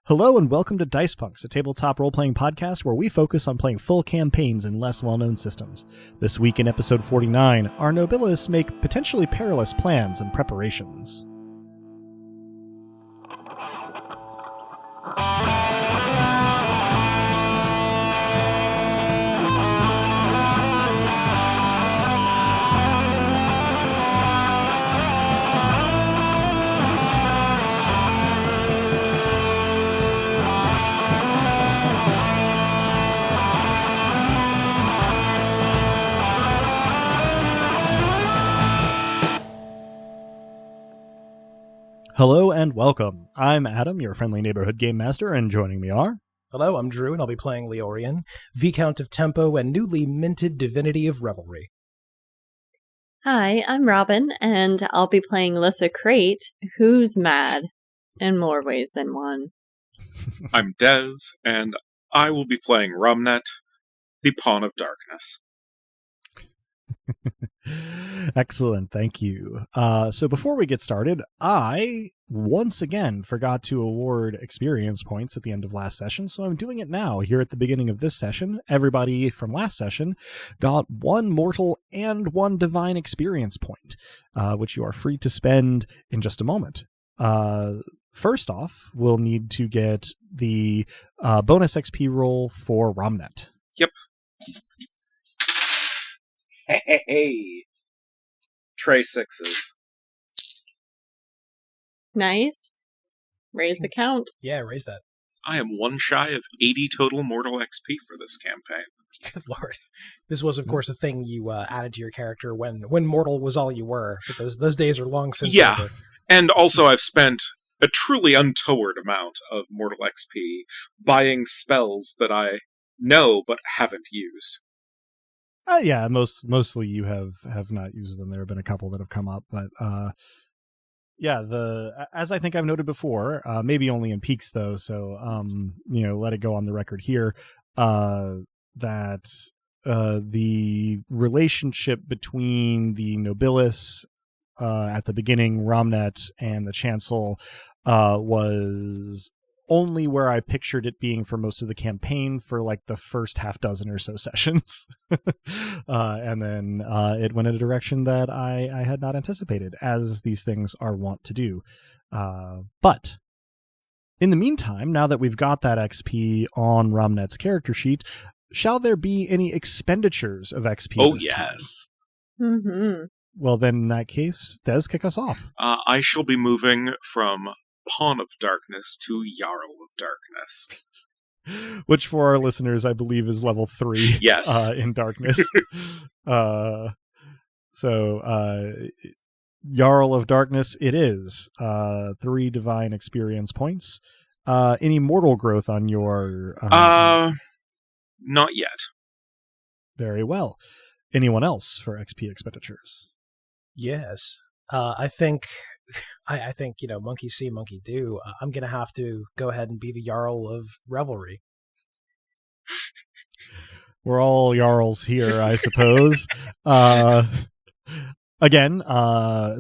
Hello and welcome to Dice Punks, a tabletop role-playing podcast where we focus on playing full campaigns in less well-known systems. This week in episode 49, our Nobilis make potentially perilous plans and preparations. Hello and welcome. I'm Adam, your friendly neighborhood game master, and joining me are... Hello, I'm Drew, and I'll be playing Leorian, Viscount of Tempo and newly minted Divinity of Revelry. Hi, I'm Robin, and I'll be playing Lissa Crate, who's mad in more ways than one. I'm Dez, and I will be playing Rumnet, the Pawn of Darkness. Excellent, thank you. So before we get started, I once again forgot to award experience points at the end of last session, so I'm doing it now here at the beginning of this session. Everybody from last session got one mortal and one divine experience point, which you are free to spend in just a moment. First off, we'll need to get the bonus XP roll for Rumnet. Yep. Hey! Tray sixes. Nice. Raise the count. Yeah, raise that. I am one shy of 80 total mortal XP for this campaign. Good lord. This was, of course, a thing you added to your character when mortal was all you were, but those days are long since over. And also I've spent a truly untoward amount of mortal XP buying spells that I know but haven't used. Yeah, mostly you have not used them. There have been a couple that have come up, but yeah, as I think I've noted before, maybe only in peaks though. So let it go on the record here that the relationship between the Nobilis at the beginning, Romnet, and the Chancel was only where I pictured it being for most of the campaign for like the first half dozen or so sessions. And then it went in a direction that I had not anticipated, as these things are wont to do. But in the meantime, now that we've got that XP on Romnet's character sheet, shall there be any expenditures of XP? Oh, this yes. time? Mm-hmm. Well, then in that case, Des, kick us off. I shall be moving from Pawn of Darkness to Jarl of Darkness. Which for our listeners, I believe is level 3 Yes. In Darkness. So Jarl of Darkness it is. 3 divine experience points. Any mortal growth on your... Not yet. Very well. Anyone else for XP expenditures? Yes. I think, monkey see, monkey do. I'm going to have to go ahead and be the Jarl of Revelry. We're all Jarls here, I suppose. Again,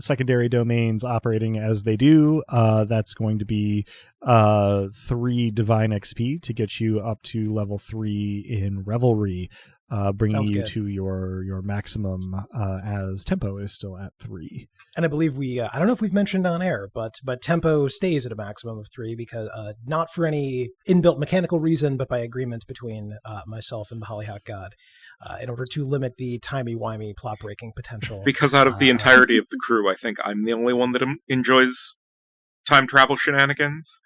secondary domains operating as they do. That's going to be 3 divine XP to get you up to level 3 in Revelry, bringing Sounds you good. to your maximum as Tempo is still at 3. And I believe I don't know if we've mentioned on air, but Tempo stays at a maximum of 3 because not for any inbuilt mechanical reason, but by agreement between myself and the Hollyhock God, in order to limit the timey-wimey plot-breaking potential. Because out of the entirety of the crew, I think I'm the only one that enjoys time travel shenanigans.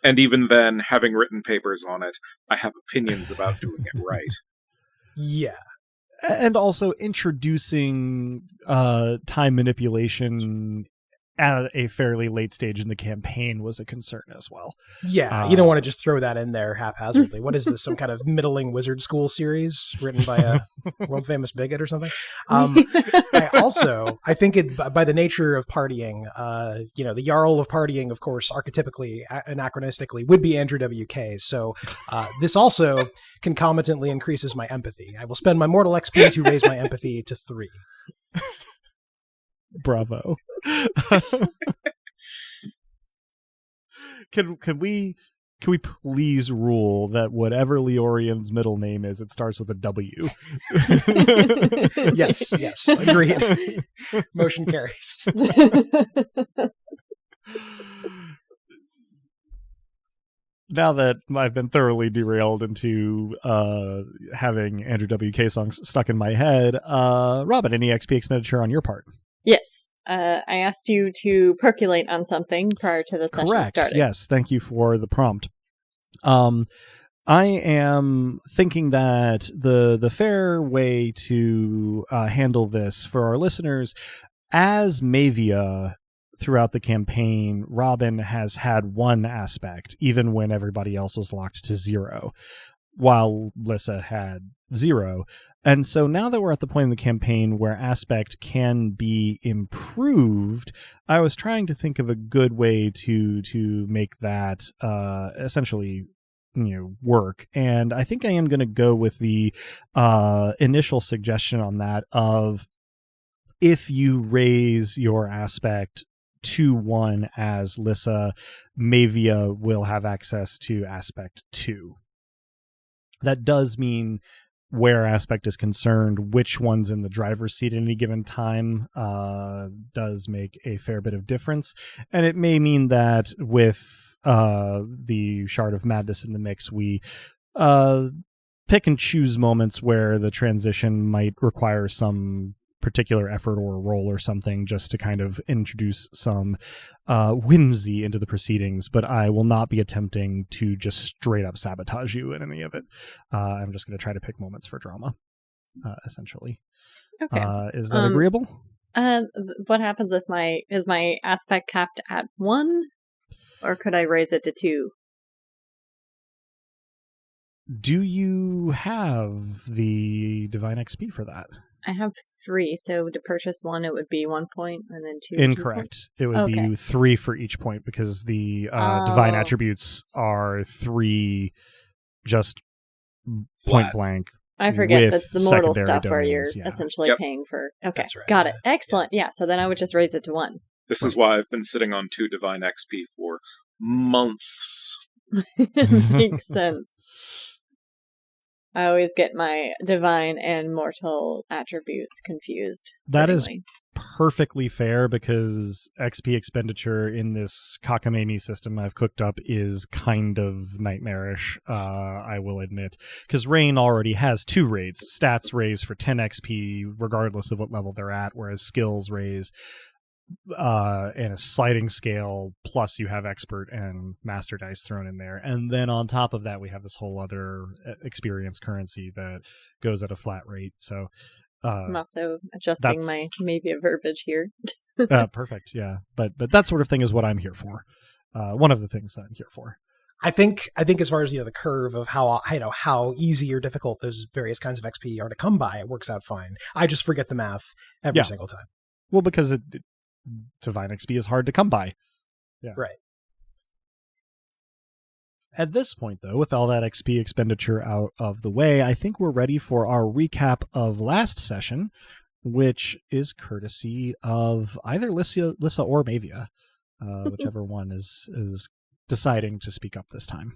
And even then, having written papers on it, I have opinions about doing it right. Yeah. And also introducing time manipulation at a fairly late stage in the campaign was a concern as well. Yeah, you don't want to just throw that in there haphazardly. What is this, some kind of middling wizard school series written by a world-famous bigot or something? I think it, by the nature of partying, the Jarl of partying, of course, archetypically, anachronistically, would be Andrew WK. So this also concomitantly increases my empathy. I will spend my mortal XP to raise my empathy to 3. Bravo. Can we can we please rule that whatever Leorian's middle name is, it starts with a W? Yes, agreed. Motion carries. Now that I've been thoroughly derailed into having Andrew WK songs stuck in my head, Robin, any XP expenditure on your part? Yes. I asked you to percolate on something prior to the session starting. Yes, thank you for the prompt. I am thinking that the fair way to handle this for our listeners, as Mavia throughout the campaign, Robin has had one aspect, even when everybody else was locked to 0, while Lissa had 0. And so now that we're at the point in the campaign where aspect can be improved, I was trying to think of a good way to make that essentially work. And I think I am going to go with the initial suggestion on that of, if you raise your aspect to 1 as Lissa, Mavia will have access to aspect 2. That does mean, where aspect is concerned, which one's in the driver's seat at any given time does make a fair bit of difference. And it may mean that with the Shard of Madness in the mix, we pick and choose moments where the transition might require some particular effort or role or something, just to kind of introduce some whimsy into the proceedings, but I will not be attempting to just straight up sabotage you in any of it. I'm just going to try to pick moments for drama, essentially. Okay. Is that agreeable? What happens if is my aspect capped at 1, or could I raise it to 2? Do you have the Divine XP for that? I have 3, so to purchase 1, it would be 1 point, and then 2. Incorrect. It would be 3 for each point, because the divine attributes are 3 just point blank. I forget, that's the mortal stuff domains, where you're essentially paying for. Okay, That's right. Got it. Excellent. Yeah, so then I would just raise it to 1. This is why I've been sitting on 2 divine XP for months. Makes sense. I always get my divine and mortal attributes confused. That is perfectly fair, because XP expenditure in this cockamamie system I've cooked up is kind of nightmarish, I will admit. Because Rain already has 2 rates. Stats raise for 10 XP regardless of what level they're at, whereas skills raise and a sliding scale, plus you have expert and master dice thrown in there, and then on top of that we have this whole other experience currency that goes at a flat rate. So I'm also adjusting my maybe a verbiage here. Perfect. Yeah, but that sort of thing is what I'm here for. One of the things that I'm here for. I think as far as the curve of how easy or difficult those various kinds of XP are to come by, it works out fine. I just forget the math every single time. Well, because Divine XP is hard to come by. Yeah. Right. At this point, though, with all that XP expenditure out of the way, I think we're ready for our recap of last session, which is courtesy of either Lissa or Mavia, whichever one is deciding to speak up this time.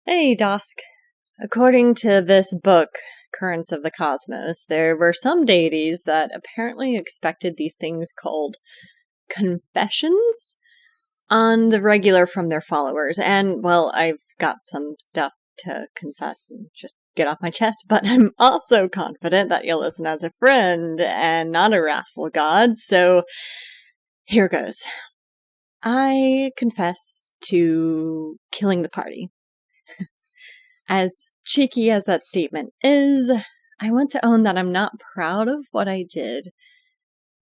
Hey, Dosk. According to this book, Currents of the Cosmos, there were some deities that apparently expected these things called confessions on the regular from their followers. And, well, I've got some stuff to confess and just get off my chest, but I'm also confident that you'll listen as a friend and not a wrathful god, so here goes. I confess to killing the party. As cheeky as that statement is, I want to own that I'm not proud of what I did.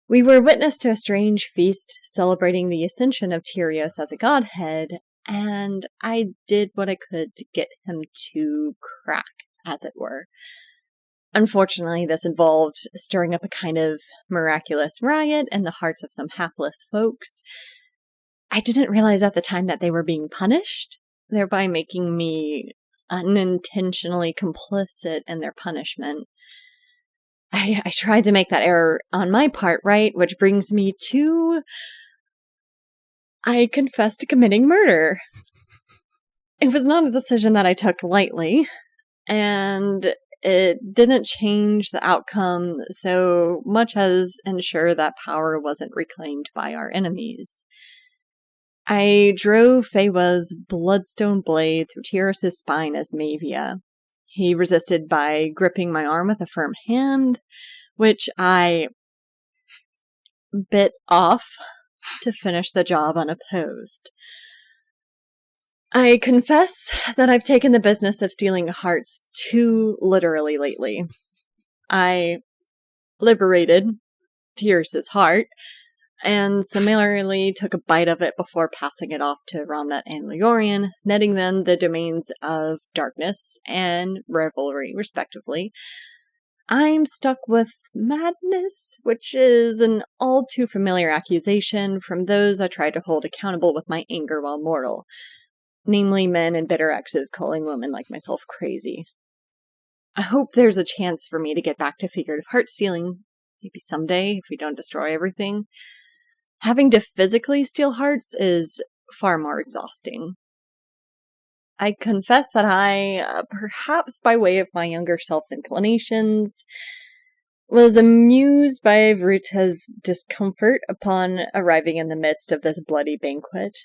We were witness to a strange feast celebrating the ascension of Tyrios as a godhead, and I did what I could to get him to crack, as it were. Unfortunately, this involved stirring up a kind of miraculous riot in the hearts of some hapless folks. I didn't realize at the time that they were being punished, thereby making me unintentionally complicit in their punishment. I tried to make that error on my part right, which brings me to I confessed to committing murder. It was not a decision that I took lightly, and it didn't change the outcome so much as ensure that power wasn't reclaimed by our enemies. I drove Feywa's bloodstone blade through Tyrus's spine as Mavia. He resisted by gripping my arm with a firm hand, which I bit off to finish the job unopposed. I confess that I've taken the business of stealing hearts too literally lately. I liberated Tyrus's heart, and similarly took a bite of it before passing it off to Ramnut and Leorian, netting them the domains of darkness and revelry, respectively. I'm stuck with madness, which is an all too familiar accusation from those I try to hold accountable with my anger while mortal. Namely, men and bitter exes calling women like myself crazy. I hope there's a chance for me to get back to figurative heart stealing, maybe someday, if we don't destroy everything. Having to physically steal hearts is far more exhausting. I confess that I, perhaps by way of my younger self's inclinations, was amused by Vruta's discomfort upon arriving in the midst of this bloody banquet.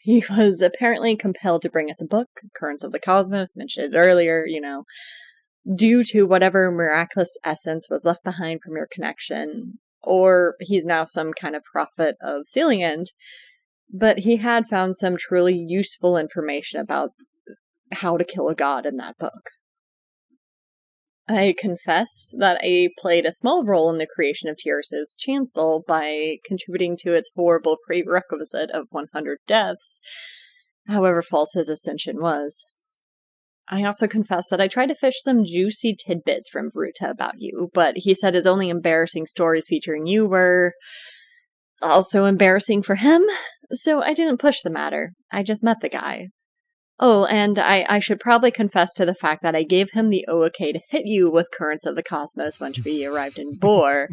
He was apparently compelled to bring us a book, Currents of the Cosmos, mentioned earlier, due to whatever miraculous essence was left behind from your connection, or he's now some kind of prophet of Sealing but he had found some truly useful information about how to kill a god in that book. I confess that I played a small role in the creation of Tyrus's chancel by contributing to its horrible prerequisite of 100 deaths, however false his ascension was. I also confess that I tried to fish some juicy tidbits from Vruta about you, but he said his only embarrassing stories featuring you were also embarrassing for him, so I didn't push the matter. I just met the guy. Oh, and I should probably confess to the fact that I gave him the okay to hit you with Currents of the Cosmos once we arrived in Bor,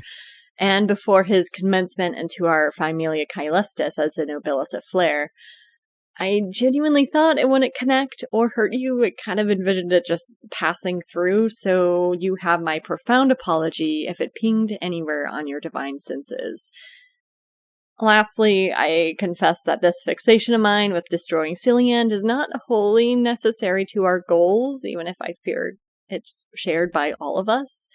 and before his commencement into our Familia Caelestis as the Nobilis of Flare. I genuinely thought it wouldn't connect or hurt you. It kind of envisioned it just passing through, so you have my profound apology if it pinged anywhere on your divine senses. Lastly, I confess that this fixation of mine with destroying Cillian is not wholly necessary to our goals, even if I fear it's shared by all of us.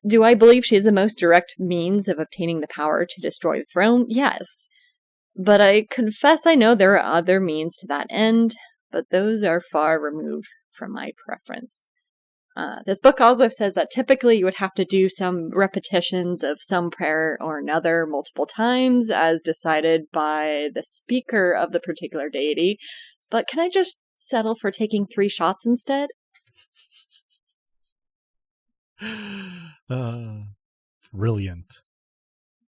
Do I believe she is the most direct means of obtaining the power to destroy the throne? Yes. But I confess I know there are other means to that end, but those are far removed from my preference. This book also says that typically you would have to do some repetitions of some prayer or another multiple times as decided by the speaker of the particular deity, but can I just settle for taking 3 shots instead? Brilliant.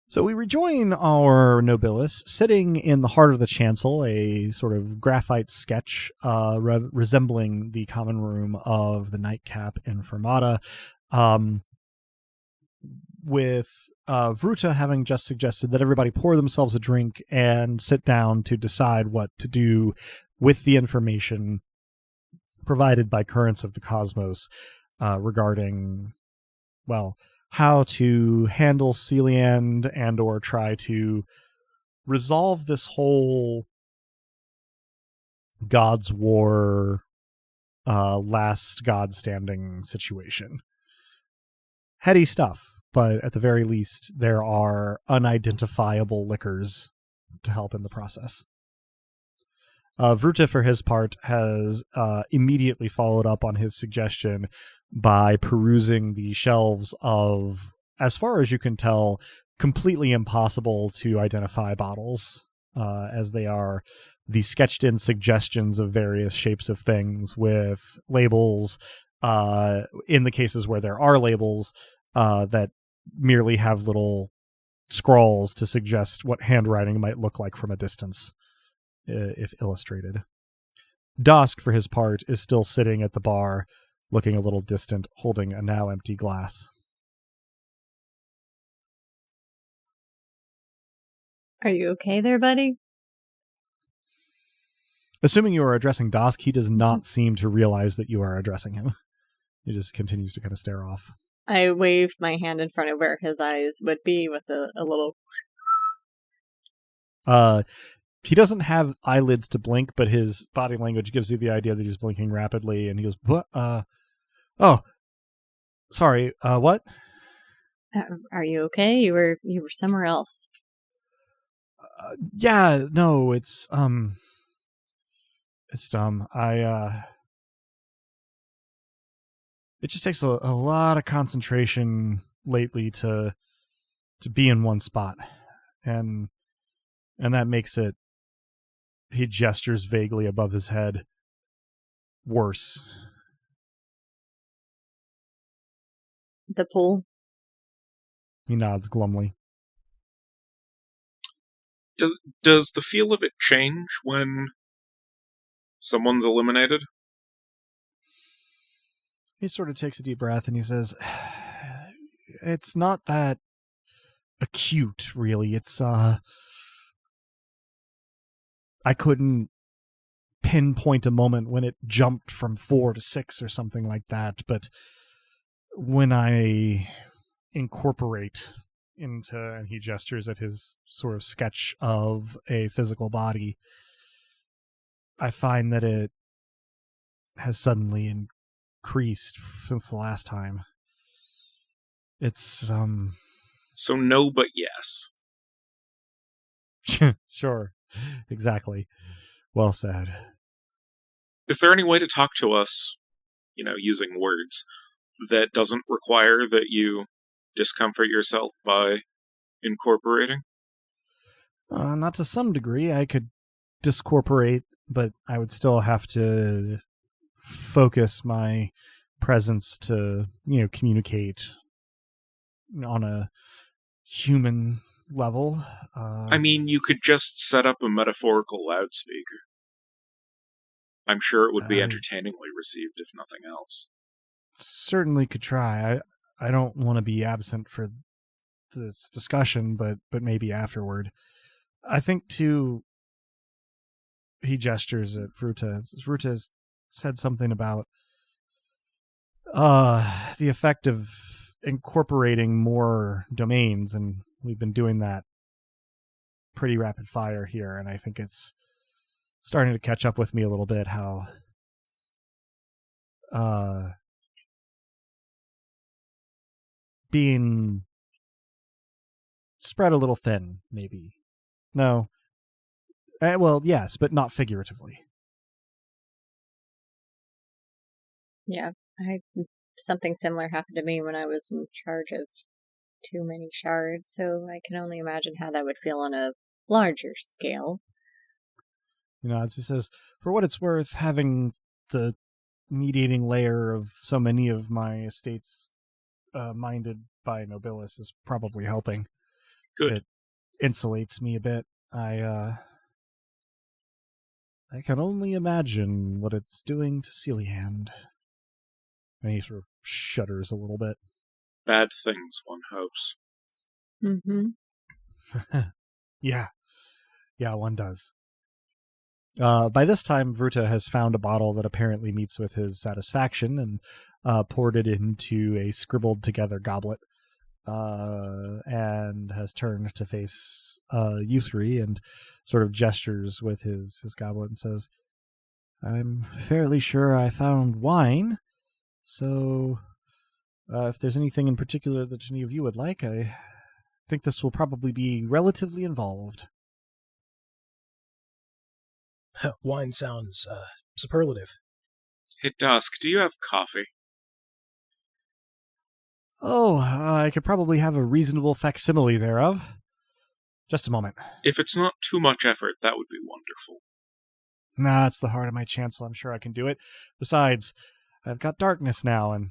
So we rejoin our Nobilis sitting in the heart of the chancel, a sort of graphite sketch resembling the common room of the Nightcap in Fermata, with Vruta having just suggested that everybody pour themselves a drink and sit down to decide what to do with the information provided by Currents of the Cosmos regarding, well, how to handle Sealand and or try to resolve this whole God's War, last God standing situation. Heady stuff, but at the very least, there are unidentifiable liquors to help in the process. Vruta, for his part, has immediately followed up on his suggestion by perusing the shelves of, as far as you can tell, completely impossible to identify bottles, as they are the sketched-in suggestions of various shapes of things with labels, in the cases where there are labels, that merely have little scrawls to suggest what handwriting might look like from a distance, if illustrated. Dusk, for his part, is still sitting at the bar, looking a little distant, holding a now empty glass. Are you okay there, buddy? Assuming you are addressing Dosk, he does not seem to realize that you are addressing him. He just continues to kind of stare off. I wave my hand in front of where his eyes would be with a little... He doesn't have eyelids to blink, but his body language gives you the idea that he's blinking rapidly, and he goes, "What? Oh, sorry, what? Are you okay? You were somewhere else." Yeah, no, it's dumb. It just takes a lot of concentration lately to be in one spot, and that makes it," he gestures vaguely above his head, "worse." The pool? He nods glumly. Does the feel of it change when someone's eliminated? He sort of takes a deep breath and he says, "It's not that acute, really. It's, I couldn't pinpoint a moment when it jumped from 4 to 6 or something like that, but when I incorporate into," and he gestures at his sort of sketch of a physical body, "I find that it has suddenly increased since the last time. It's, So no, but yes. Sure. Exactly. Well said." Is there any way to talk to us, using words, that doesn't require that you discomfort yourself by incorporating? Not to some degree. I could discorporate, but I would still have to focus my presence to, communicate on a human level. I mean, you could just set up a metaphorical loudspeaker. I'm sure it would be entertainingly received, if nothing else. Certainly could try. I don't want to be absent for this discussion, but maybe afterward. I think, too, he gestures at Vruta. Vruta has said something about the effect of incorporating more domains, and we've been doing that pretty rapid fire here, and I think it's starting to catch up with me a little bit how being spread a little thin, maybe. No. Well, yes, but not figuratively. Yeah, something similar happened to me when I was in charge of too many shards, so I can only imagine how that would feel on a larger scale. As he says, "For what it's worth, having the mediating layer of so many of my estates minded by Nobilis is probably helping. Good. It insulates me a bit. I can only imagine what it's doing to Celiand." And he sort of shudders a little bit. Bad things, one hopes. Mm-hmm. Yeah, one does. By this time, Vruta has found a bottle that apparently meets with his satisfaction and poured it into a scribbled together goblet, and has turned to face you three and sort of gestures with his goblet and says, "I'm fairly sure I found wine, so if there's anything in particular that any of you would like, I think this will probably be relatively involved." Wine sounds superlative. Hey, Dusk, do you have coffee? "Oh, I could probably have a reasonable facsimile thereof. Just a moment." If it's not too much effort, that would be wonderful. "Nah, it's the heart of my chancel. I'm sure I can do it. Besides, I've got darkness now, and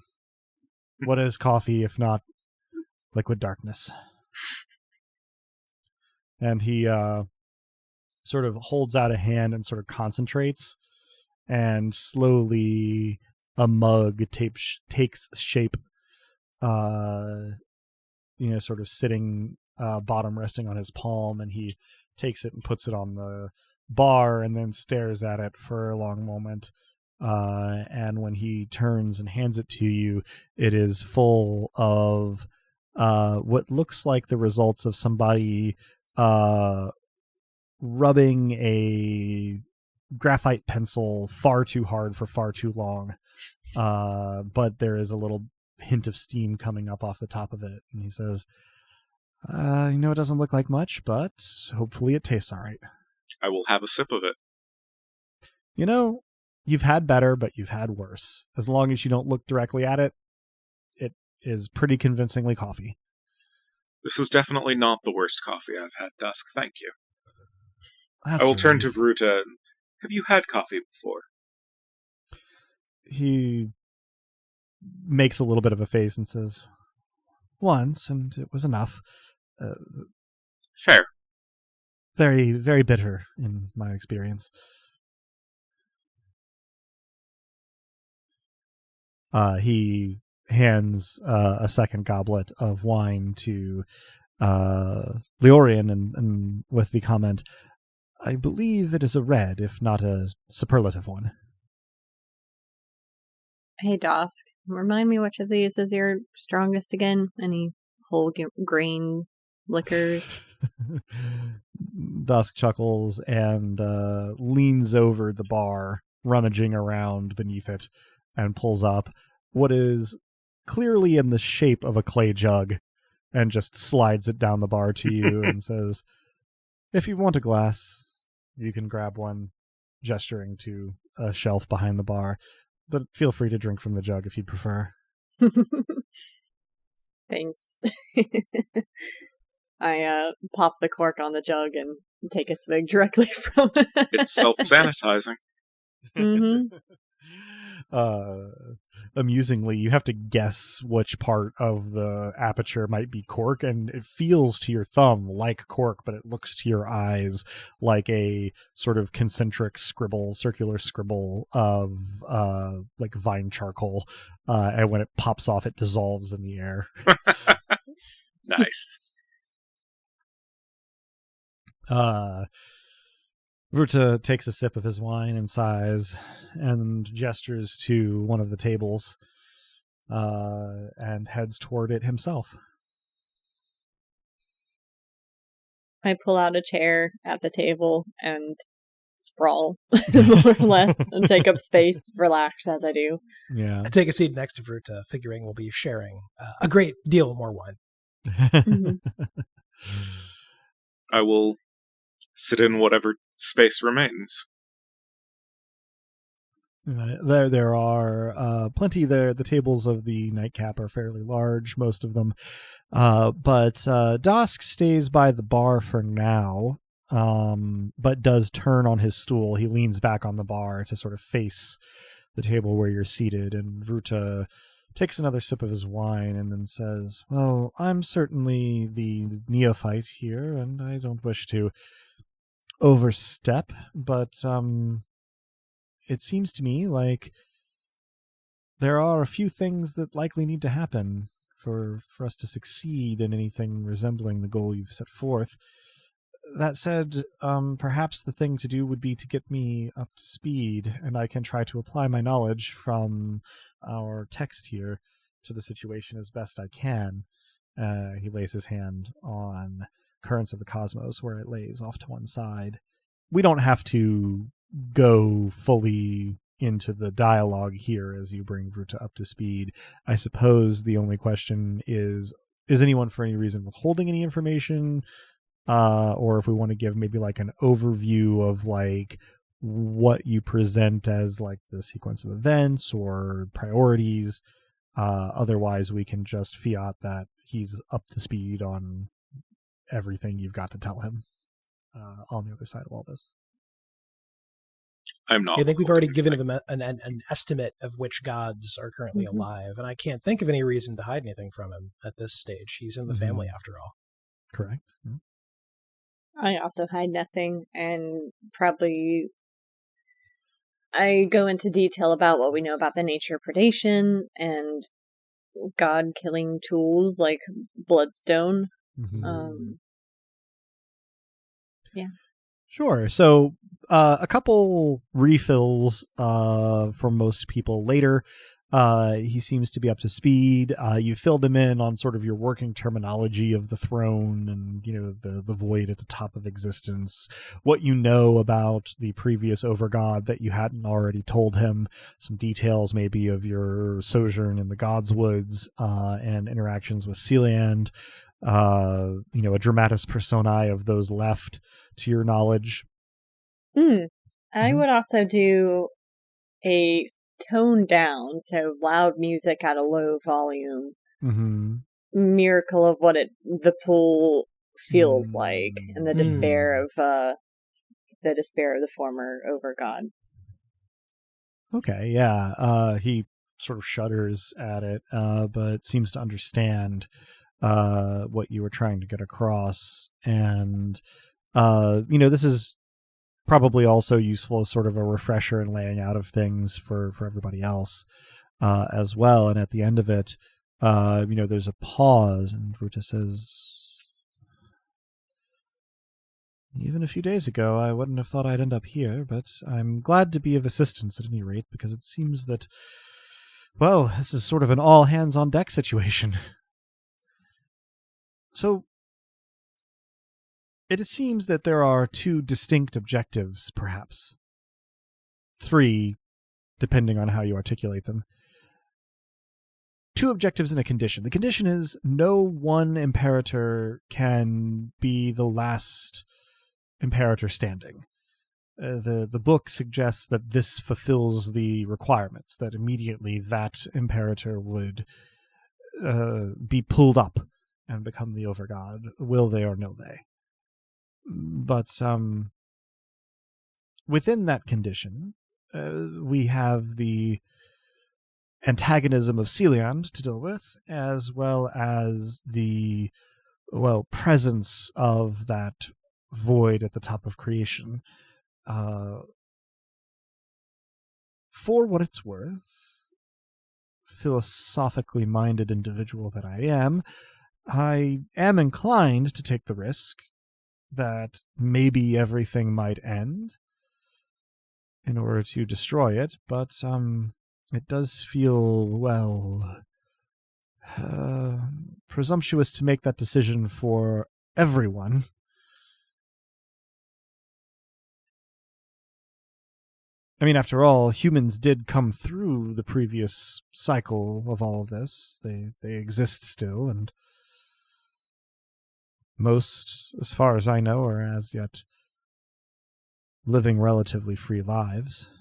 what is coffee if not liquid darkness?" And he sort of holds out a hand and sort of concentrates, and slowly a mug takes shape, sort of sitting bottom resting on his palm, and he takes it and puts it on the bar and then stares at it for a long moment. And when he turns and hands it to you, it is full of what looks like the results of somebody rubbing a graphite pencil far too hard for far too long. But there is a little hint of steam coming up off the top of it. And he says, it doesn't look like much, but hopefully it tastes all right. I will have a sip of it. You've had better, but you've had worse. As long as you don't look directly at it, it is pretty convincingly coffee. This is definitely not the worst coffee I've had, Dusk. Thank you. That's I will turn right. to Vruta. Have you had coffee before? He makes a little bit of a face and says, once, and it was enough. Fair. Very, very bitter in my experience. He hands a second goblet of wine to Leorian and with the comment, I believe it is a red, if not a superlative one. Hey, Dosk, remind me which of these is your strongest again? Any whole grain liquors? Dusk chuckles and leans over the bar, rummaging around beneath it, and pulls up what is clearly in the shape of a clay jug, and just slides it down the bar to you and says, if you want a glass, you can grab one, gesturing to a shelf behind the bar. But feel free to drink from the jug if you prefer. Thanks. I pop the cork on the jug and take a swig directly from it. It's self-sanitizing. Mm-hmm. Amusingly, you have to guess which part of the aperture might be cork, and it feels to your thumb like cork, but it looks to your eyes like a sort of concentric scribble, circular scribble of like vine charcoal, and when it pops off, it dissolves in the air. Nice. Vruta takes a sip of his wine and sighs and gestures to one of the tables and heads toward it himself. I pull out a chair at the table and sprawl, more or less, and take up space, relax as I do. Yeah. I take a seat next to Vruta, figuring we'll be sharing a great deal more wine. Mm-hmm. I will sit in whatever space remains. There are plenty there. The tables of the nightcap are fairly large, most of them. But Dosk stays by the bar for now, but does turn on his stool. He leans back on the bar to sort of face the table where you're seated, and Vruta takes another sip of his wine and then says, well, I'm certainly the neophyte here, and I don't wish to overstep, but it seems to me like there are a few things that likely need to happen for us to succeed in anything resembling the goal you've set forth. That said, perhaps the thing to do would be to get me up to speed, and I can try to apply my knowledge from our text here to the situation as best I can. He lays his hand on Currents of the Cosmos, where it lays off to one side. We don't have to go fully into the dialogue here as you bring Vruta up to speed. I suppose the only question is anyone for any reason withholding any information? Or if we want to give maybe like an overview of like what you present as like the sequence of events or priorities. Otherwise, we can just fiat that he's up to speed on everything you've got to tell him on the other side of all this. I'm not. I think we've already given them an estimate of which gods are currently Mm-hmm. alive, and I can't think of any reason to hide anything from him at this stage. He's in the family, after all. Correct. Yeah. I also hide nothing, and probably I go into detail about what we know about the nature of predation and god-killing tools like bloodstone. Mm-hmm. Yeah. Sure. So a couple refills for most people later. He seems to be up to speed. You filled him in on sort of your working terminology of the throne and, the void at the top of existence, what you know about the previous overgod that you hadn't already told him, some details maybe of your sojourn in the Gods' Woods, and interactions with Sealand, a dramatis personae of those left to your knowledge. I would also do a toned down, so loud music at a low volume. Miracle of what the pool feels like, and the despair of the former overgod. Okay, yeah. He sort of shudders at it, but seems to understand what you were trying to get across, and this is probably also useful as sort of a refresher and laying out of things for everybody else as well. And at the end of it, there's a pause, and Ruta says, "Even a few days ago, I wouldn't have thought I'd end up here, but I'm glad to be of assistance at any rate, because it seems that, well, this is sort of an all-hands-on-deck situation." So, it seems that there are two distinct objectives, perhaps. 3, depending on how you articulate them. 2 objectives and a condition. The condition is no one imperator can be the last imperator standing. The book suggests that this fulfills the requirements, that immediately that imperator would be pulled up and become the overgod, will they or no they. But within that condition, we have the antagonism of Sealand to deal with, as well as the presence of that void at the top of creation. For what it's worth, philosophically minded individual that I am inclined to take the risk that maybe everything might end in order to destroy it, but it does feel, presumptuous to make that decision for everyone. I mean, after all, humans did come through the previous cycle of all of this. They exist still, and most, as far as I know, are as yet living relatively free lives.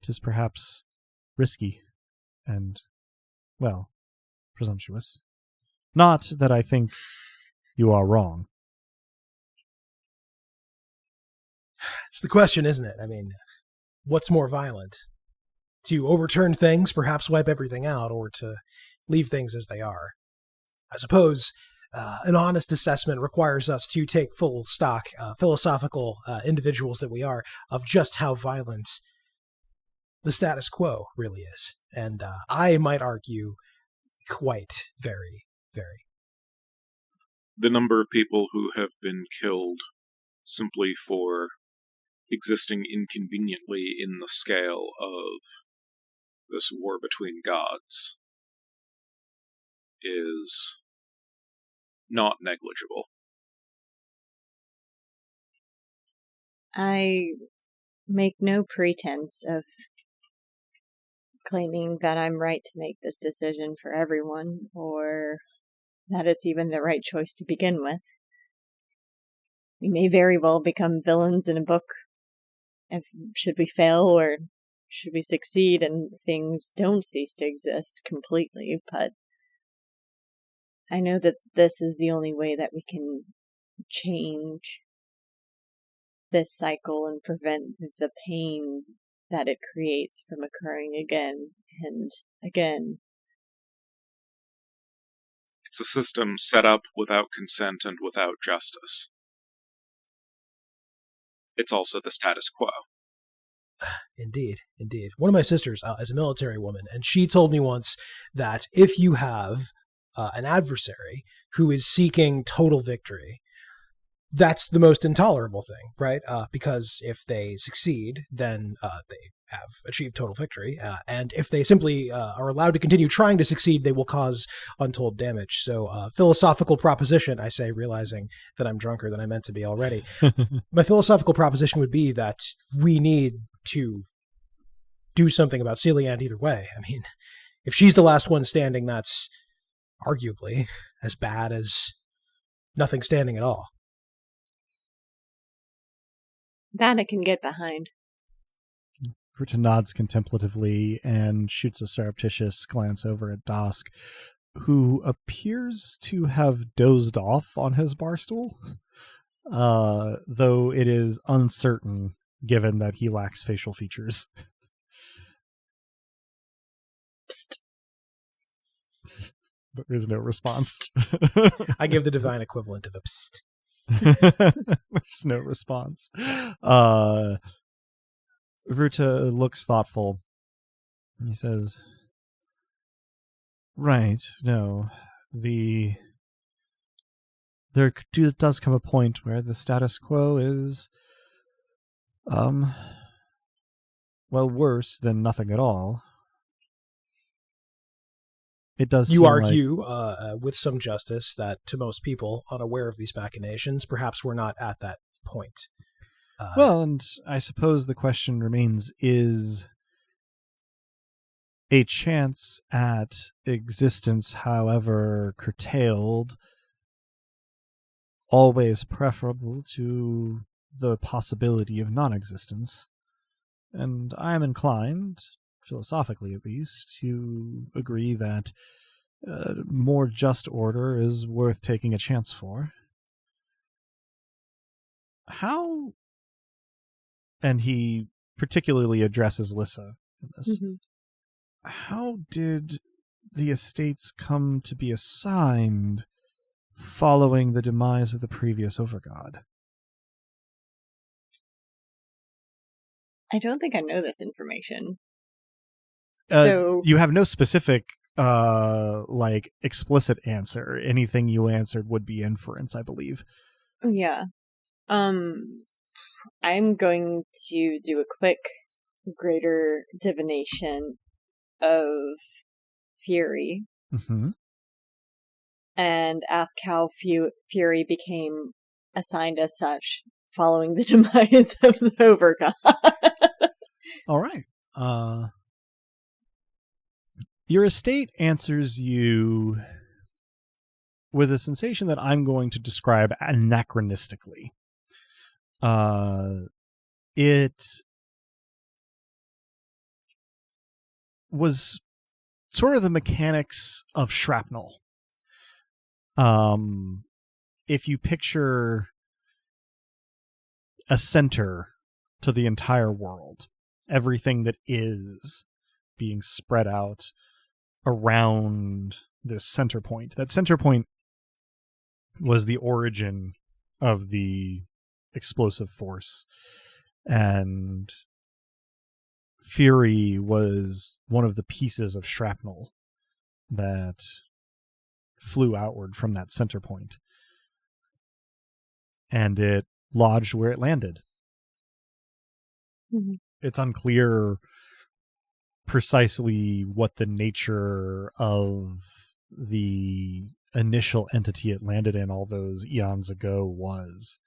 'Tis perhaps risky and, presumptuous. Not that I think you are wrong. It's the question, isn't it? I mean, what's more violent? To overturn things, perhaps wipe everything out, or to leave things as they are? I suppose an honest assessment requires us to take full stock, philosophical individuals that we are, of just how violent the status quo really is. And I might argue quite very, very. The number of people who have been killed simply for existing inconveniently in the scale of this war between gods is not negligible. I make no pretense of claiming that I'm right to make this decision for everyone, or that it's even the right choice to begin with. We may very well become villains in a book should we fail or should we succeed and things don't cease to exist completely, but I know that this is the only way that we can change this cycle and prevent the pain that it creates from occurring again and again. It's a system set up without consent and without justice. It's also the status quo. Indeed, indeed. One of my sisters is a military woman, and she told me once that if you have an adversary who is seeking total victory, that's the most intolerable thing, right? Because if they succeed, then they have achieved total victory. And if they simply are allowed to continue trying to succeed, they will cause untold damage. So, philosophical proposition, I say, realizing that I'm drunker than I meant to be already. My philosophical proposition would be that we need to do something about Celiand either way. I mean, if she's the last one standing, that's arguably as bad as nothing standing at all. That I can get behind. Ruta nods contemplatively and shoots a surreptitious glance over at Dosk, who appears to have dozed off on his bar stool, though it is uncertain given that he lacks facial features. Psst. There is no response. I give the divine equivalent of a psst. There's no response. Ruta looks thoughtful. He says, right, no. There does come a point where the status quo is, worse than nothing at all. It does. You argue, with some justice, that to most people unaware of these machinations, perhaps we're not at that point. And I suppose the question remains, is a chance at existence, however curtailed, always preferable to the possibility of non-existence? And I am inclined, philosophically at least, to agree that more just order is worth taking a chance for. How, and he particularly addresses Lissa in this, how did the estates come to be assigned following the demise of the previous Overgod? I don't think I know this information. So you have no specific explicit answer. Anything you answered would be inference, I believe. Yeah. I'm going to do a quick greater divination of Fury and ask how Fury became assigned as such following the demise of the Overgod. All right. Your estate answers you with a sensation that I'm going to describe anachronistically. It was sort of the mechanics of shrapnel. If you picture a center to the entire world, everything that is being spread out around this center point. That center point was the origin of the explosive force, and Fury was one of the pieces of shrapnel that flew outward from that center point, and it lodged where it landed. It's unclear precisely what the nature of the initial entity it landed in all those eons ago was,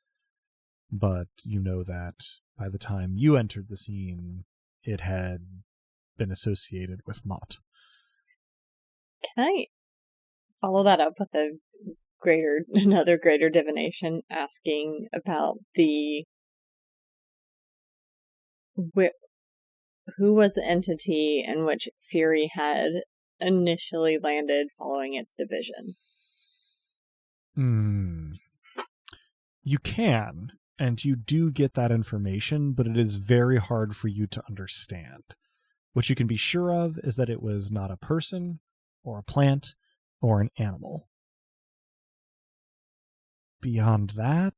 but you know that by the time you entered the scene, it had been associated with Mott. Can I follow that up with another greater divination, asking about who was the entity in which Fury had initially landed following its division? You can, and you do get that information, but it is very hard for you to understand. What you can be sure of is that it was not a person, or a plant, or an animal. Beyond that,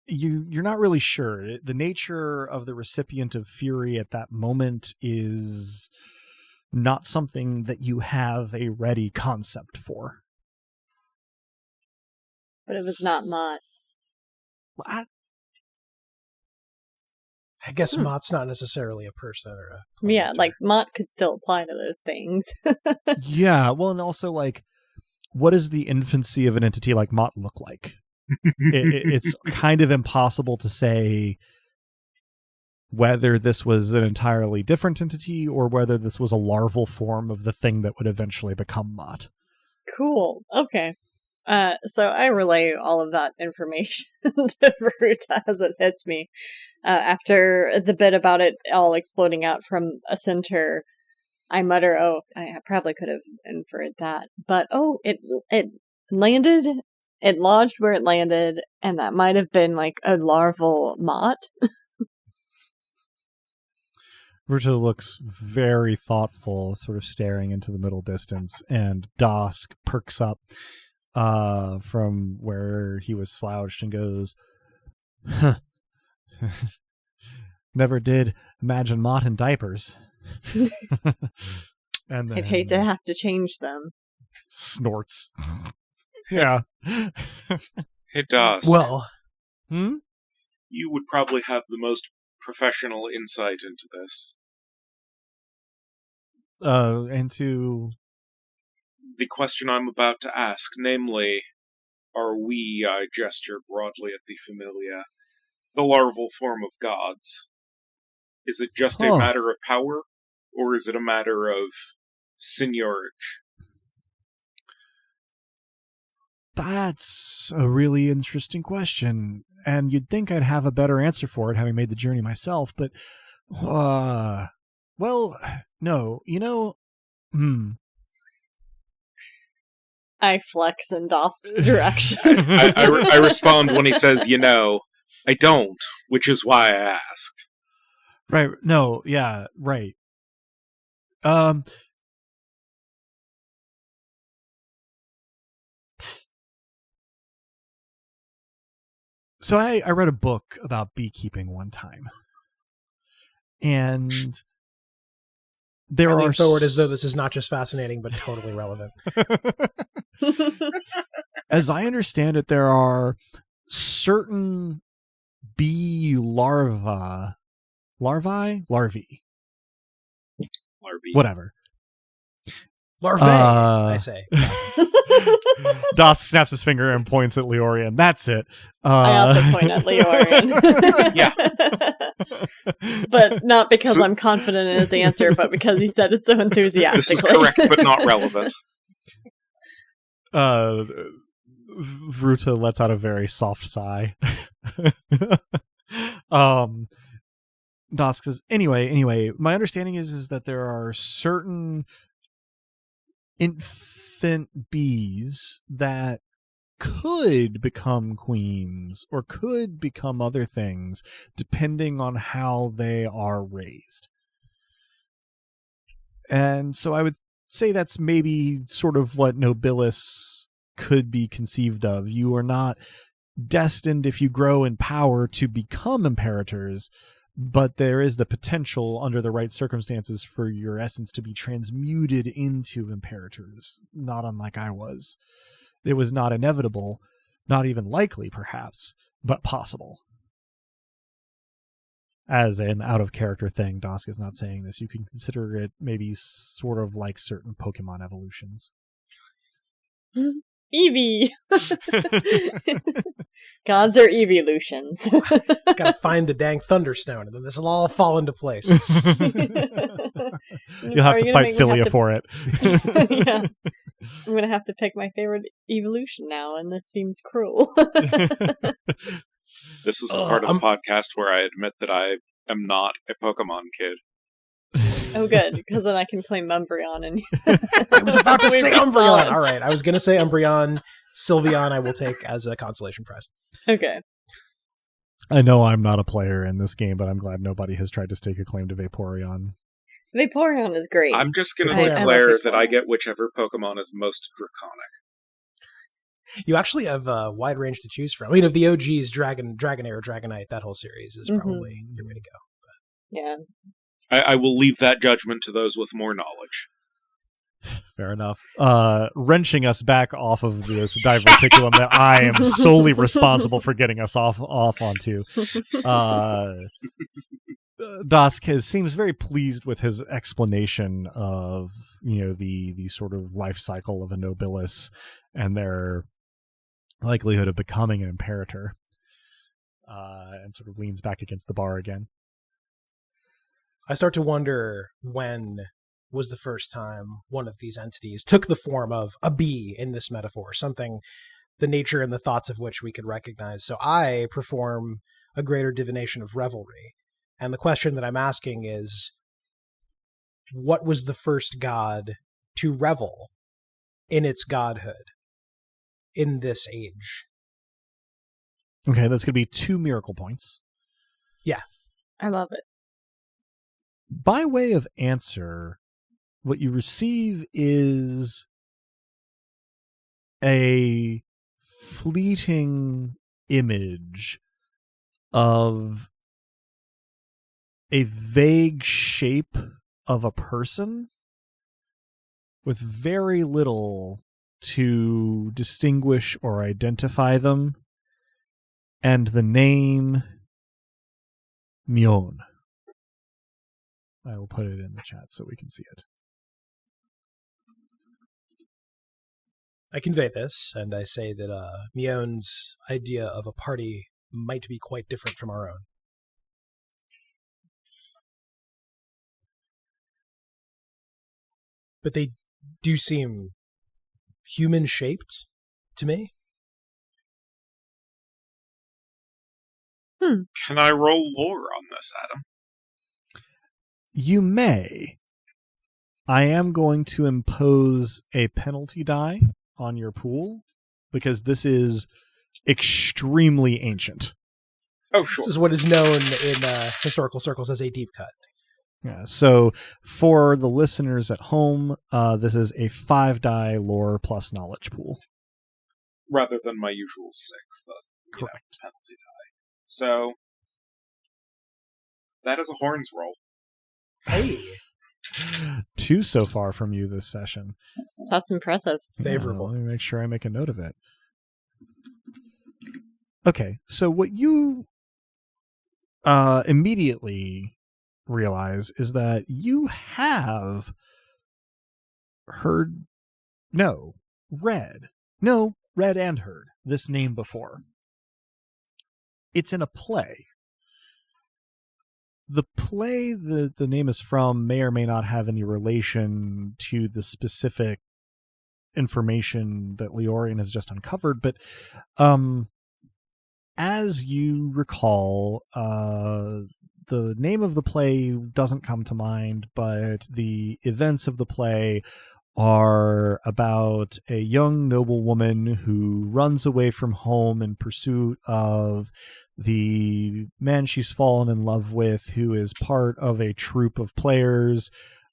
you're not really sure. The nature of the recipient of Fury at that moment is not something that you have a ready concept for. But it was not Mott. What? I guess Mott's not necessarily a person or a planet. Yeah, like Mott could still apply to those things. Yeah, well, and also, like, what does the infancy of an entity like Mott look like? It's kind of impossible to say whether this was an entirely different entity or whether this was a larval form of the thing that would eventually become Mott. Cool. Okay. So I relay all of that information to Veruta as it hits me. After the bit about it all exploding out from a center, I mutter, "Oh, I probably could have inferred that." But it landed, it lodged where it landed, and that might have been like a larval Mott. Veruta looks very thoughtful, sort of staring into the middle distance, and Dosk perks up from where he was slouched and goes, "Huh. Never did imagine Mott in diapers." And then I'd hate to have to change them. snorts. Yeah. Hey, Dosk. Well, You would probably have the most professional insight into this. Into The question I'm about to ask, namely, are we, I gesture broadly at the familia, the larval form of gods? Is it just a matter of power, or is it a matter of seigniorage? That's a really interesting question, and you'd think I'd have a better answer for it having made the journey myself, but well, no, I flex in Dosk's direction. I respond when he says, I don't, which is why I asked. Right, no, yeah, right. So I read a book about beekeeping one time, and there I are lean forward as though this is not just fascinating, but totally relevant. As I understand it, there are certain bee larvae, whatever. Larvae, I say. Doss snaps his finger and points at Leorian. That's it. I also point at Leorian. Yeah. But not because I'm confident in his answer, but because he said it so enthusiastically. This is correct, but not relevant. Veruta lets out a very soft sigh. Dosk says, anyway, my understanding is that there are certain infant bees that could become queens or could become other things depending on how they are raised. And so I would say that's maybe sort of what Nobilis could be conceived of. You are not destined, if you grow in power, to become imperators, but there is the potential under the right circumstances for your essence to be transmuted into imperators, not unlike I was. It was not inevitable, not even likely, perhaps, but possible. As an out-of-character thing, Dosk is not saying this. You can consider it maybe sort of like certain Pokemon evolutions. Eevee! Gods are evolutions. Gotta find the dang Thunderstone, and then this will all fall into place. You'll have to fight Philia for it. Yeah. I'm gonna have to pick my favorite evolution now, and this seems cruel. This is the part of the podcast where I admit that I am not a Pokemon kid. Oh, good, because then I can claim Umbreon. And I was about to say We'd be Umbreon. solid. All right, I was going to say Umbreon. Sylveon I will take as a consolation prize. Okay. I know I'm not a player in this game, but I'm glad nobody has tried to stake a claim to Vaporeon. Vaporeon is great. I'm just going to I declare love that I get whichever Pokemon is most draconic. You actually have a wide range to choose from. I mean, of the OGs, Dragonair, Dragonite, that whole series is probably your way to go. Yeah. I will leave that judgment to those with more knowledge. Fair enough. Wrenching us back off of this diverticulum that I am solely responsible for getting us off onto. Dask seems very pleased with his explanation of, the sort of life cycle of a nobilis and their likelihood of becoming an imperator, and sort of leans back against the bar again. I start to wonder when was the first time one of these entities took the form of a bee in this metaphor, something the nature and the thoughts of which we could recognize. So I perform a greater divination of revelry. And the question that I'm asking is, what was the first god to revel in its godhood in this age? Okay, that's going to be 2 miracle points. Yeah. I love it. By way of answer, what you receive is a fleeting image of a vague shape of a person with very little to distinguish or identify them, and the name Myon. I will put it in the chat so we can see it. I convey this, and I say that Myon's idea of a party might be quite different from our own. But they do seem human-shaped to me. Can I roll lore on this, Adam? You may. I am going to impose a penalty die on your pool because this is extremely ancient. Oh, sure. This is what is known in historical circles as a deep cut. Yeah, so for the listeners at home, this is a 5-die lore plus knowledge pool. Rather than my usual 6, the Correct. penalty die. So, that is a horns roll. Hey! 2 so far from you this session. That's impressive. Favorable. Let me make sure I make a note of it. Okay, so what you immediately realize is that you have read and heard this name before. It's in a play. The play the name is from may or may not have any relation to the specific information that Leorian has just uncovered, but as you recall, the name of the play doesn't come to mind, but the events of the play are about a young noblewoman who runs away from home in pursuit of the man she's fallen in love with, who is part of a troupe of players.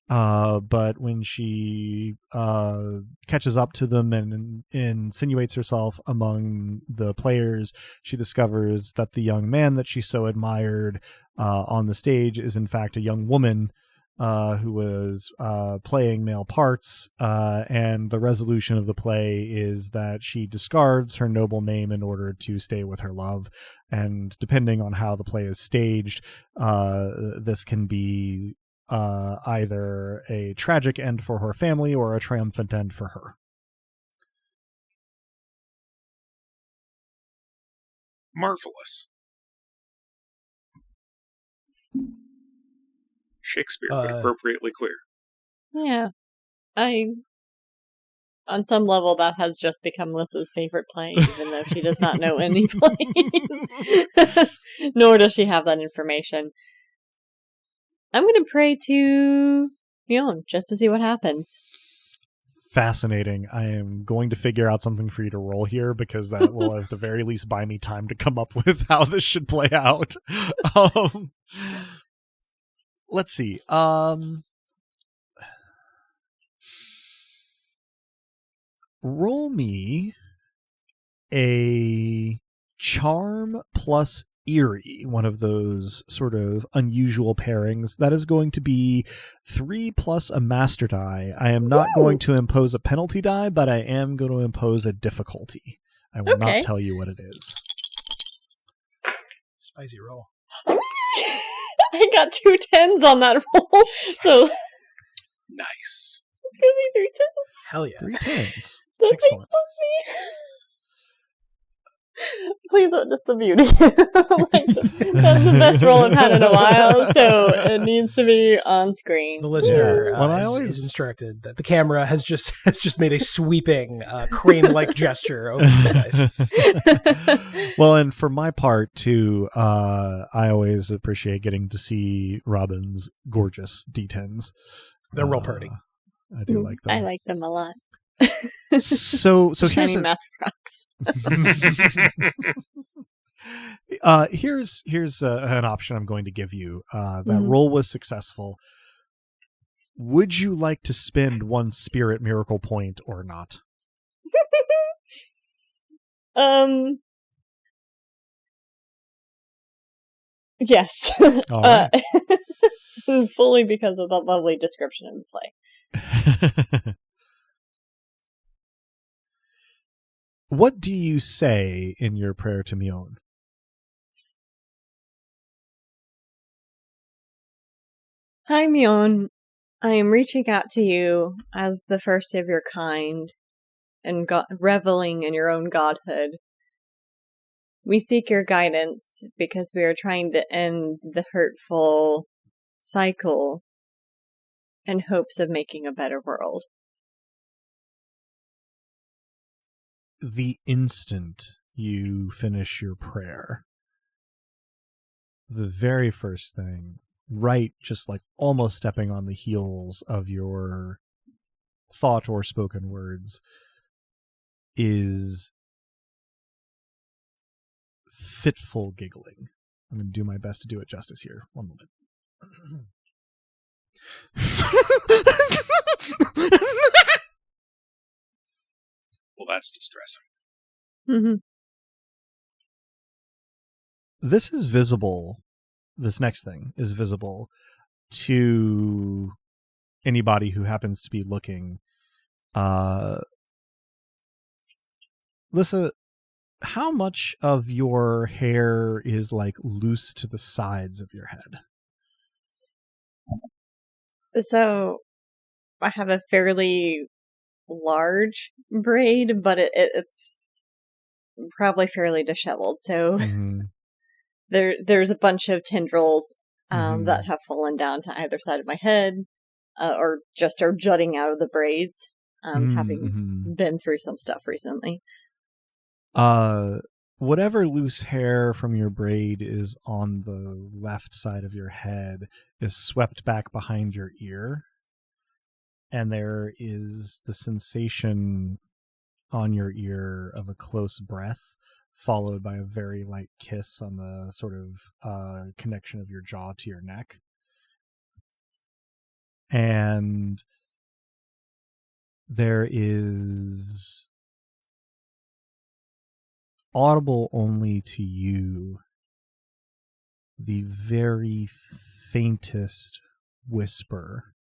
But when she catches up to them and insinuates herself among the players, she discovers that the young man that she so admired on the stage is in fact a young woman who was playing male parts, and the resolution of the play is that she discards her noble name in order to stay with her love. And depending on how the play is staged, this can be either a tragic end for her family or a triumphant end for her. Marvelous. Shakespeare, but appropriately queer. Yeah. On some level, that has just become Lissa's favorite play, even though she does not know any plays. Nor does she have that information. I'm going to pray to Myon just to see what happens. Fascinating. I am going to figure out something for you to roll here because that will at the very least buy me time to come up with how this should play out. Let's see. Roll me a charm plus eerie, one of those sort of unusual pairings. That is going to be 3 plus a master die. I am not going to impose a penalty die, but I am going to impose a difficulty. I will not tell you what it is. Spicy roll. I got 2 10s on that roll, so Nice. it's gonna be 3 10s. Hell yeah. 3 10s. That Excellent. makes Please witness the beauty. Like, that's the best roll I've had in a while, so it needs to be on screen. The listener is instructed that the camera has just made a sweeping crane-like gesture over the device. Well, and for my part too, I always appreciate getting to see Robin's gorgeous D10s. They're real pretty. I do like them. I like them a lot. So Shiny math rocks. Here's an option I'm going to give you. That roll was successful. Would you like to spend 1 spirit miracle point or not? Yes. All right. Fully because of the lovely description in the play. What do you say in your prayer to Mion? Hi, Mion. I am reaching out to you as the first of your kind and reveling in your own godhood. We seek your guidance because we are trying to end the hurtful cycle in hopes of making a better world. The instant you finish your prayer, the very first thing, right, just like almost stepping on the heels of your thought or spoken words, is fitful giggling. I'm going to do my best to do it justice here. One moment. Well, that's distressing. Mm-hmm. This is visible. This next thing is visible to anybody who happens to be looking. Lissa, how much of your hair is like loose to the sides of your head? So I have a fairly large braid, but it's probably fairly disheveled. So there's a bunch of tendrils that have fallen down to either side of my head, or just are jutting out of the braids, having been through some stuff recently. Whatever loose hair from your braid is on the left side of your head is swept back behind your ear, and there is the sensation on your ear of a close breath, followed by a very light kiss on the sort of connection of your jaw to your neck. And there is, audible only to you, the very faintest whisper,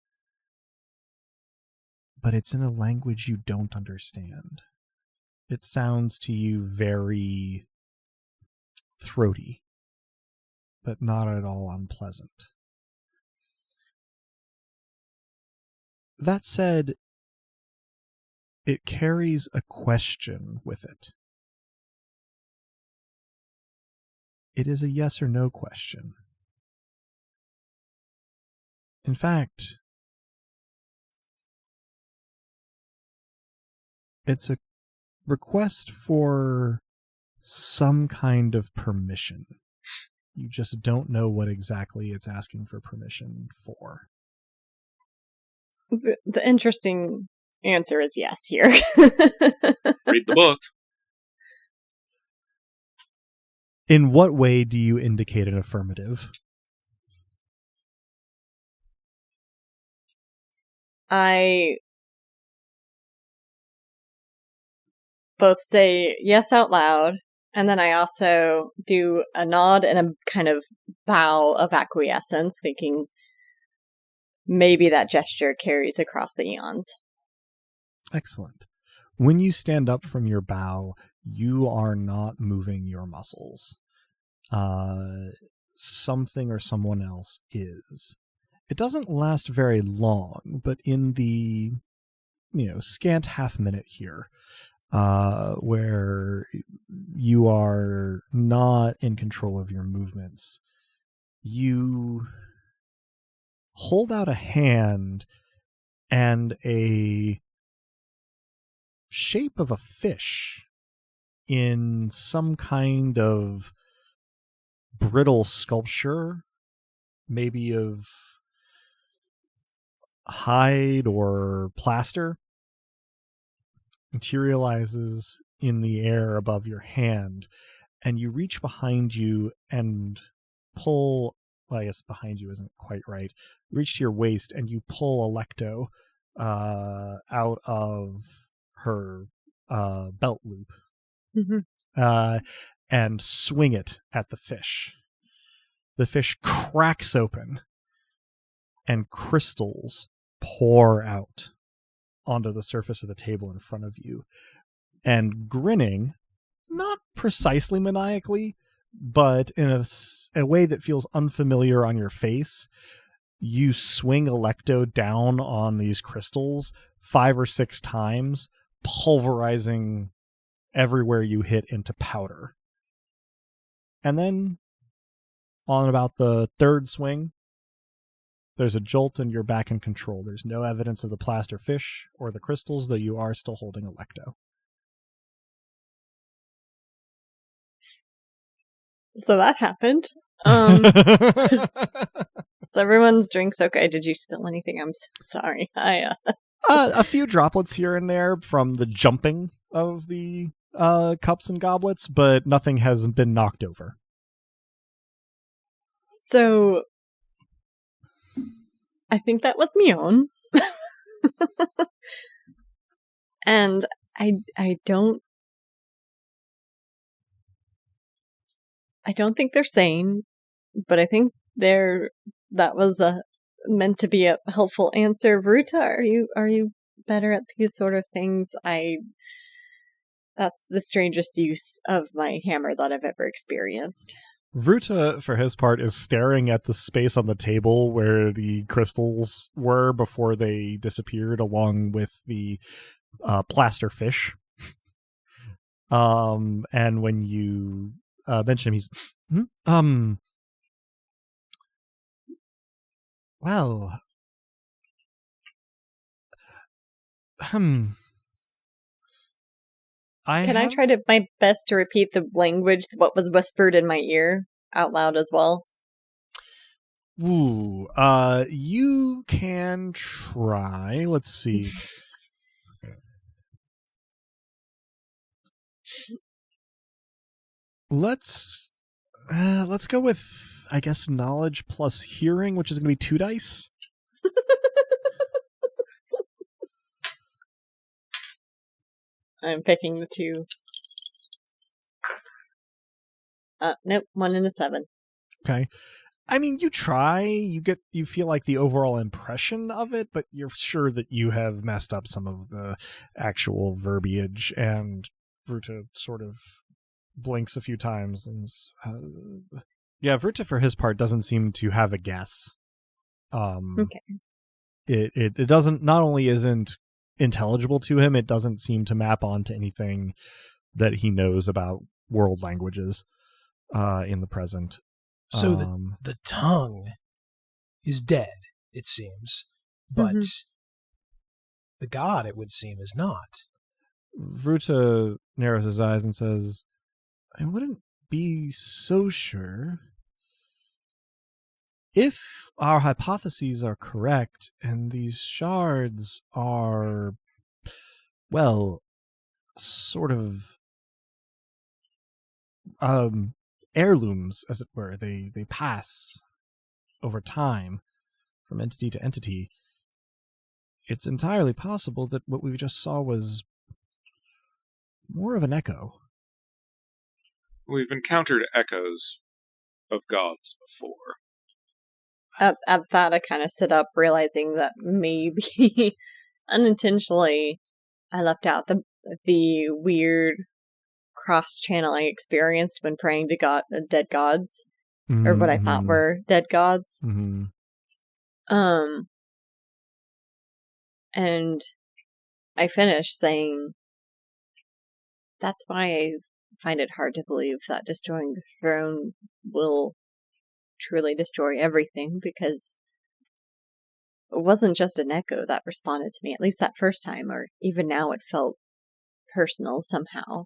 but it's in a language you don't understand. It sounds to you very throaty, but not at all unpleasant. That said, it carries a question with it. It is a yes or no question. In fact, it's a request for some kind of permission. You just don't know what exactly it's asking for permission for. The interesting answer is yes here. Read the book. In what way do you indicate an affirmative? I both say yes out loud And then I also do a nod and a kind of bow of acquiescence, thinking maybe that gesture carries across the eons. Excellent. When you stand up from your bow, you are not moving your muscles. Something or someone else is. It doesn't last very long, but in the scant half minute here, where you are not in control of your movements, you hold out a hand, and a shape of a fish in some kind of brittle sculpture, maybe of hide or plaster, materializes in the air above your hand, and you reach behind you and pull, well, I guess behind you isn't quite right, reach to your waist and you pull Alecto out of her belt loop, and swing it at the fish. The fish cracks open and crystals pour out onto the surface of the table in front of you. And grinning, not precisely maniacally, but in a way that feels unfamiliar on your face, you swing Alecto down on these crystals 5 or 6 times, pulverizing everywhere you hit into powder. And then, on about the 3rd swing, there's a jolt and you're back in control. There's no evidence of the plaster fish or the crystals, though you are still holding Alecto. So that happened. So everyone's drinks okay. Did you spill anything? I'm so sorry. A few droplets here and there from the jumping of the cups and goblets, but nothing has been knocked over. So I think that was Mion. And I don't think they're sane, but I think that was meant to be a helpful answer. Vruta, are you better at these sort of things? That's the strangest use of my hammer that I've ever experienced. Vruta, for his part, is staring at the space on the table where the crystals were before they disappeared, along with the plaster fish. And when you mention him, he's well, Can I try to my best to repeat the language, what was whispered in my ear, out loud as well? Ooh, you can try. Let's see. Let's go with, I guess, knowledge plus hearing, which is going to be 2 dice. I'm picking the 2. Nope, 1 and a 7. Okay. I mean, you try, you feel like the overall impression of it, but you're sure that you have messed up some of the actual verbiage, and Vruta sort of blinks a few times and Vruta, for his part, doesn't seem to have a guess. Okay. It doesn't, not only isn't intelligible to him, it doesn't seem to map onto anything that he knows about world languages in the present. So the tongue is dead, it seems, but the god, it would seem, is not. Vruta narrows his eyes and says, I wouldn't be so sure. If our hypotheses are correct, and these shards are, well, sort of heirlooms, as it were, they pass over time from entity to entity, it's entirely possible that what we just saw was more of an echo. We've encountered echoes of gods before. At that, I kind of sit up, realizing that maybe unintentionally I left out the weird cross-channeling experience when praying to dead gods, or what I thought were dead gods. Mm-hmm. And I finished saying, that's why I find it hard to believe that destroying the throne will truly destroy everything, because it wasn't just an echo that responded to me, at least that first time, or even now it felt personal somehow.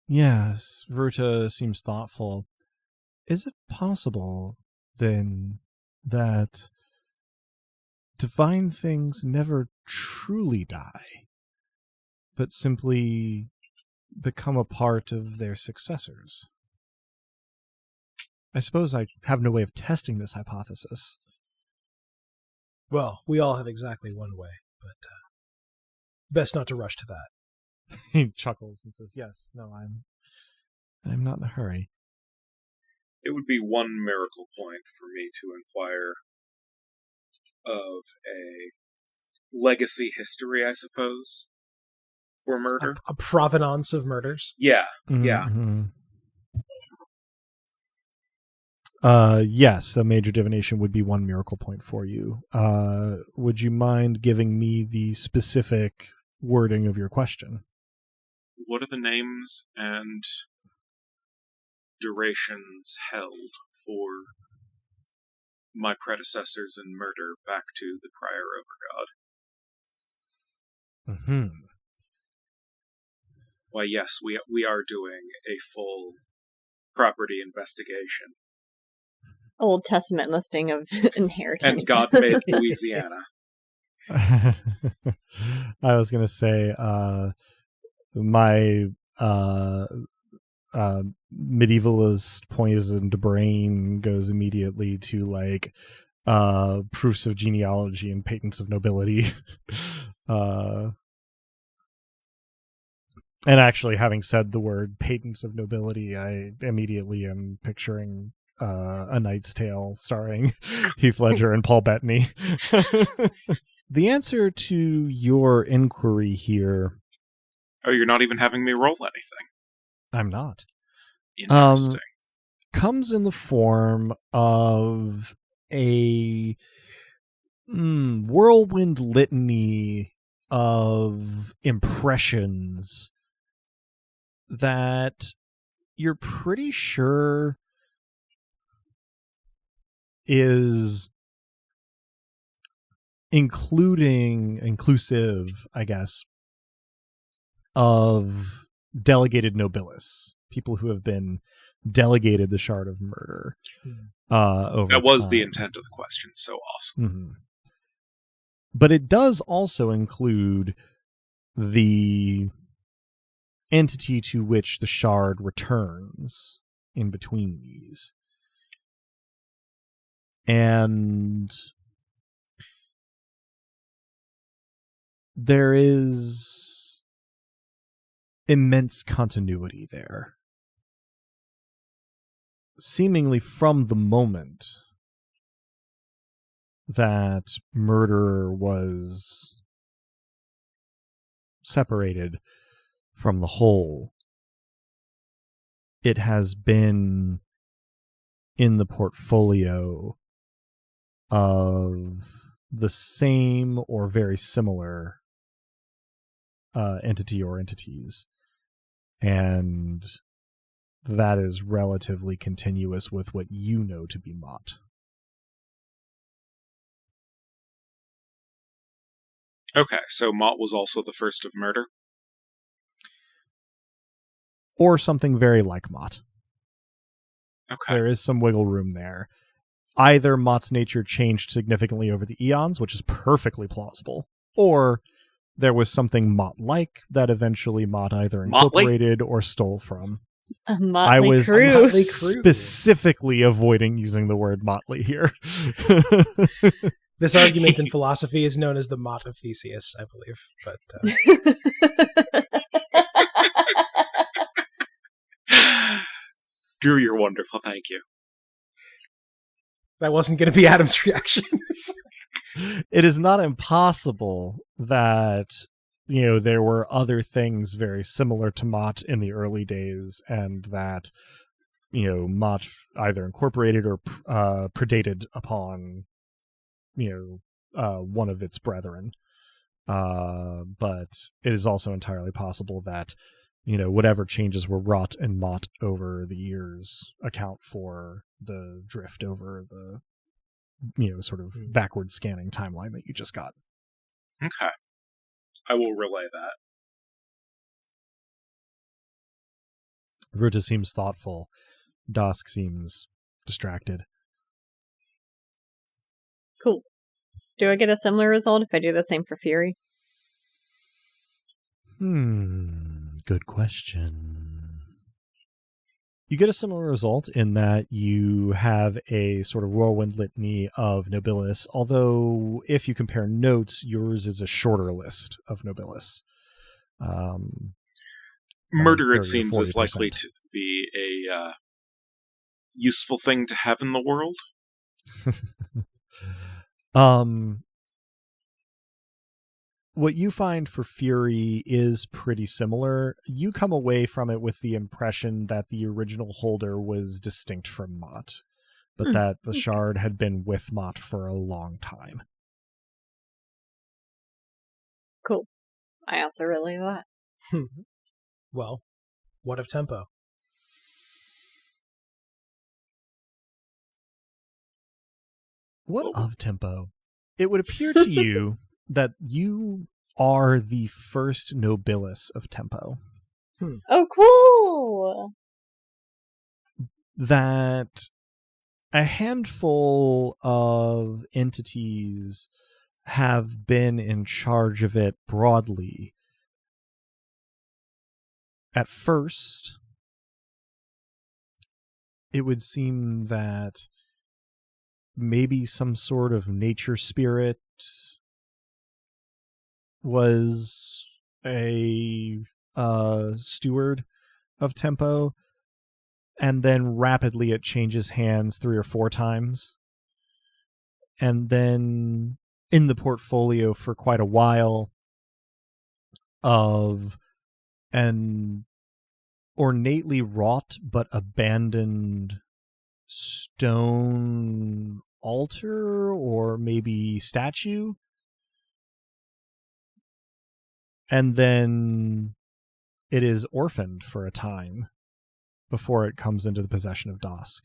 Yes, Verta seems thoughtful. Is it possible, then, that divine things never truly die, but simply become a part of their successors? I suppose I have no way of testing this hypothesis. Well, we all have exactly one way, but best not to rush to that. He chuckles and says, "Yes, no, I'm not in a hurry." It would be one miracle point for me to inquire of a legacy history, I suppose, for murder. A provenance of murders? Yeah, Mm-hmm. Yes, a major divination would be one miracle point for you. Would you mind giving me the specific wording of your question? What are the names and durations held for my predecessors in murder back to the prior overgod? Mm-hmm. Why, yes, we are doing a full property investigation. Old Testament listing of inheritance. And God made Louisiana. I was going to say, my medievalist poisoned brain goes immediately to like proofs of genealogy and patents of nobility. And actually, having said the word patents of nobility, I immediately am picturing A Knight's Tale starring Heath Ledger and Paul Bettany. The answer to your inquiry here... Oh, you're not even having me roll anything. I'm not. Interesting. Comes in the form of a whirlwind litany of impressions that you're pretty sure is inclusive, I guess, of delegated nobilis, people who have been delegated the Shard of Murder. Over that was time. the intent of the question, so awesome. Mm-hmm. But it does also include the entity to which the shard returns in between these. And there is immense continuity there. Seemingly from the moment that murder was separated from the whole, it has been in the portfolio of the same or very similar entity or entities. And that is relatively continuous with what you know to be Mott. Okay, so Mott was also the first of murder? Or something very like Mott. Okay. There is some wiggle room there. Either Mott's nature changed significantly over the eons, which is perfectly plausible, or there was something Mott-like that eventually Mott either incorporated or stole from. A motley I was crew. specifically avoiding using the word motley here. This argument in philosophy is known as the Mott of Theseus, I believe. But Drew, you're wonderful. Thank you. That wasn't going to be Adam's reaction. It is not impossible that, there were other things very similar to Mott in the early days, and that, Mott either incorporated or predated upon, one of its brethren. But it is also entirely possible that, whatever changes were wrought in Mott over the years account for the drift over the, sort of backward scanning timeline that you just got. Okay. I will relay that. Ruta seems thoughtful. Dosk seems distracted. Cool. Do I get a similar result if I do the same for Fury? Good question. You get a similar result in that you have a sort of whirlwind litany of Nobilis, although if you compare notes, yours is a shorter list of Nobilis. Murder, it seems, is likely to be a useful thing to have in the world. What you find for Fury is pretty similar. You come away from it with the impression that the original holder was distinct from Mott, but that the shard had been with Mott for a long time. Cool. I also relay that. Well, what of Tempo? What of Tempo? It would appear to you that you are the first Nobilis of Tempo. Oh, cool! That a handful of entities have been in charge of it broadly. At first, it would seem that maybe some sort of nature spirit was a steward of Tempo, and then rapidly it changes hands 3 or 4 times. And then in the portfolio for quite a while of an ornately wrought but abandoned stone altar or maybe statue. And then it is orphaned for a time before it comes into the possession of Dosk.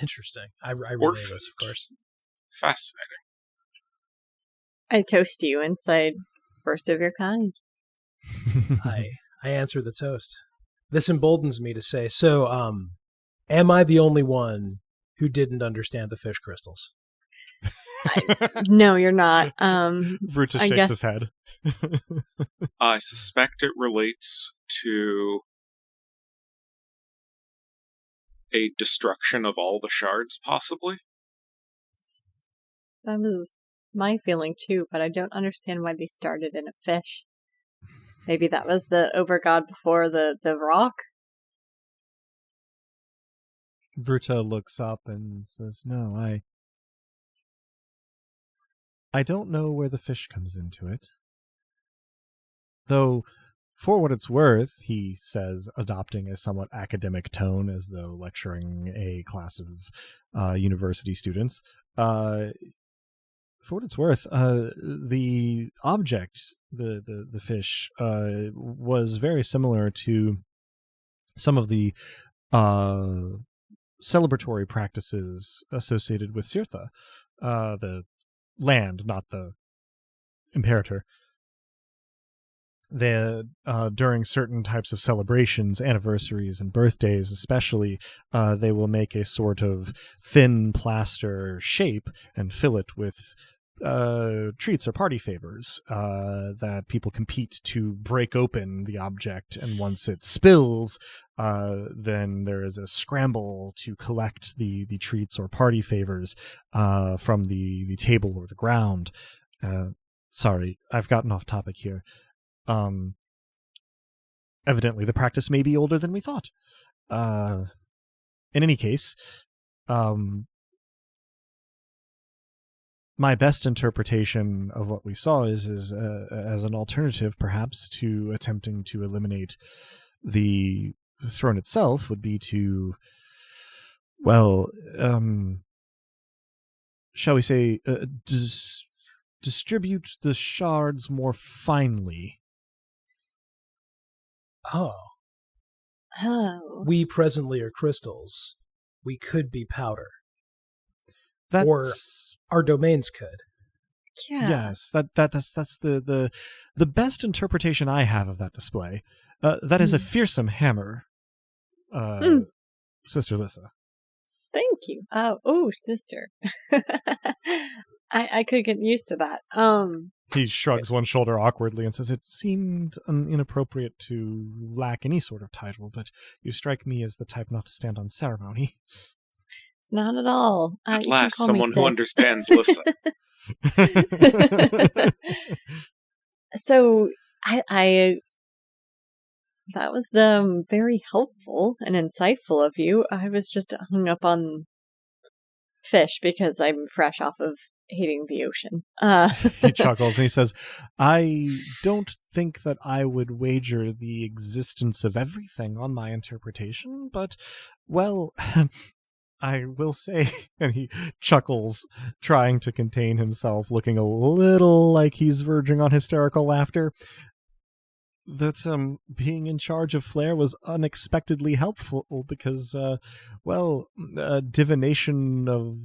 Interesting. I relay this, of course. Fascinating. I toast you and say, first of your kind. I answer the toast. This emboldens me to say, so, am I the only one who didn't understand the fish crystals? No, you're not. Vruta shakes his head. I suspect it relates to a destruction of all the shards, possibly. That was my feeling too, but I don't understand why they started in a fish. Maybe that was the overgod before the rock? Vruta looks up and says, no, I don't know where the fish comes into it. Though, for what it's worth, he says, adopting a somewhat academic tone as though lecturing a class of university students, for what it's worth, the object, the fish, was very similar to some of the celebratory practices associated with Sirtha, the land, not the imperator. During certain types of celebrations, anniversaries and birthdays especially, they will make a sort of thin plaster shape and fill it with treats or party favors that people compete to break open the object, and once it spills, then there is a scramble to collect the treats or party favors from the table or the ground. Sorry, I've gotten off topic here. evidently the practice may be older than we thought. In any case, my best interpretation of what we saw is as an alternative, perhaps, to attempting to eliminate the throne itself would be to, well, shall we say, distribute the shards more finely. Oh. Oh. We presently are crystals. We could be powder. That's, or our domains could. Yeah. Yes, that's the best interpretation I have of that display. That is a fearsome hammer, Sister Lissa. Thank you. Sister. I could get used to that. He shrugs one shoulder awkwardly and says, "It seemed inappropriate to lack any sort of title, but you strike me as the type not to stand on ceremony." Not at all. At You last, can call me someone who sis. understands Lissa. So I that was very helpful and insightful of you. I was just hung up on fish because I'm fresh off of hating the ocean. He chuckles and he says, "I don't think that I would wager the existence of everything on my interpretation, but, well, I will say," and he chuckles, trying to contain himself, looking a little like he's verging on hysterical laughter, that being in charge of Flair was unexpectedly helpful because, divination of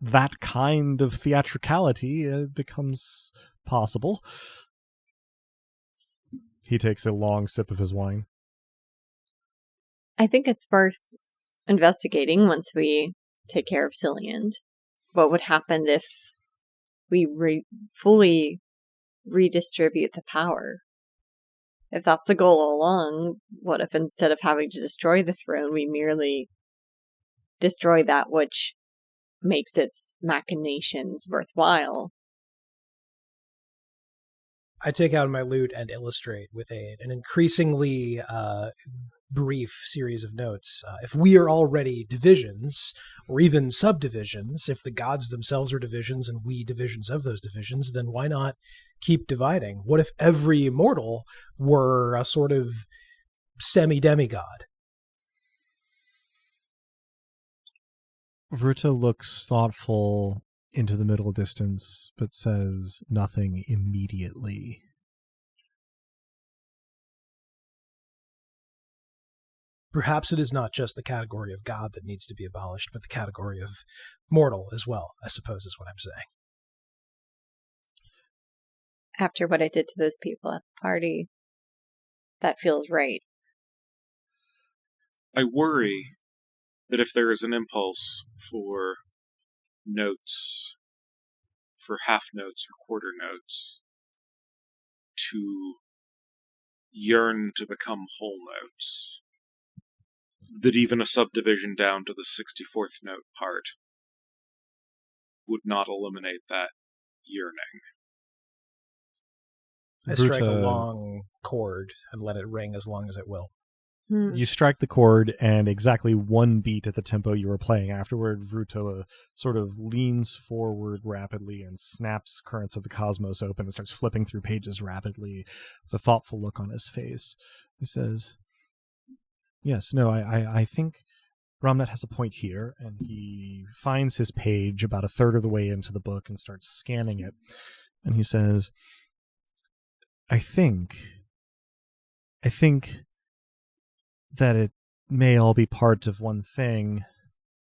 that kind of theatricality becomes possible. He takes a long sip of his wine. I think it's worth investigating once we take care of Cillian. What would happen if we fully redistribute the power? If that's the goal all along, what if instead of having to destroy the throne, we merely destroy that which makes its machinations worthwhile? I take out my lute and illustrate with an increasingly brief series of notes. If we are already divisions, or even subdivisions, if the gods themselves are divisions and we divisions of those divisions, then why not keep dividing? What if every mortal were a sort of semi-demigod? Vruta looks thoughtful into the middle distance, but says nothing immediately. Perhaps it is not just the category of God that needs to be abolished, but the category of mortal as well, I suppose is what I'm saying. After what I did to those people at the party, that feels right. I worry that if there is an impulse for notes, for half notes or quarter notes, to yearn to become whole notes, that even a subdivision down to the 64th note part would not eliminate that yearning. I strike a long chord and let it ring as long as it will. You strike the chord, and exactly one beat at the tempo you were playing afterward, Vruta sort of leans forward rapidly and snaps Currents of the Cosmos open and starts flipping through pages rapidly with a thoughtful look on his face. He says, "Yes, no, I think Ramnet has a point here," and he finds his page about a third of the way into the book and starts scanning it. And he says, I think that it may all be part of one thing."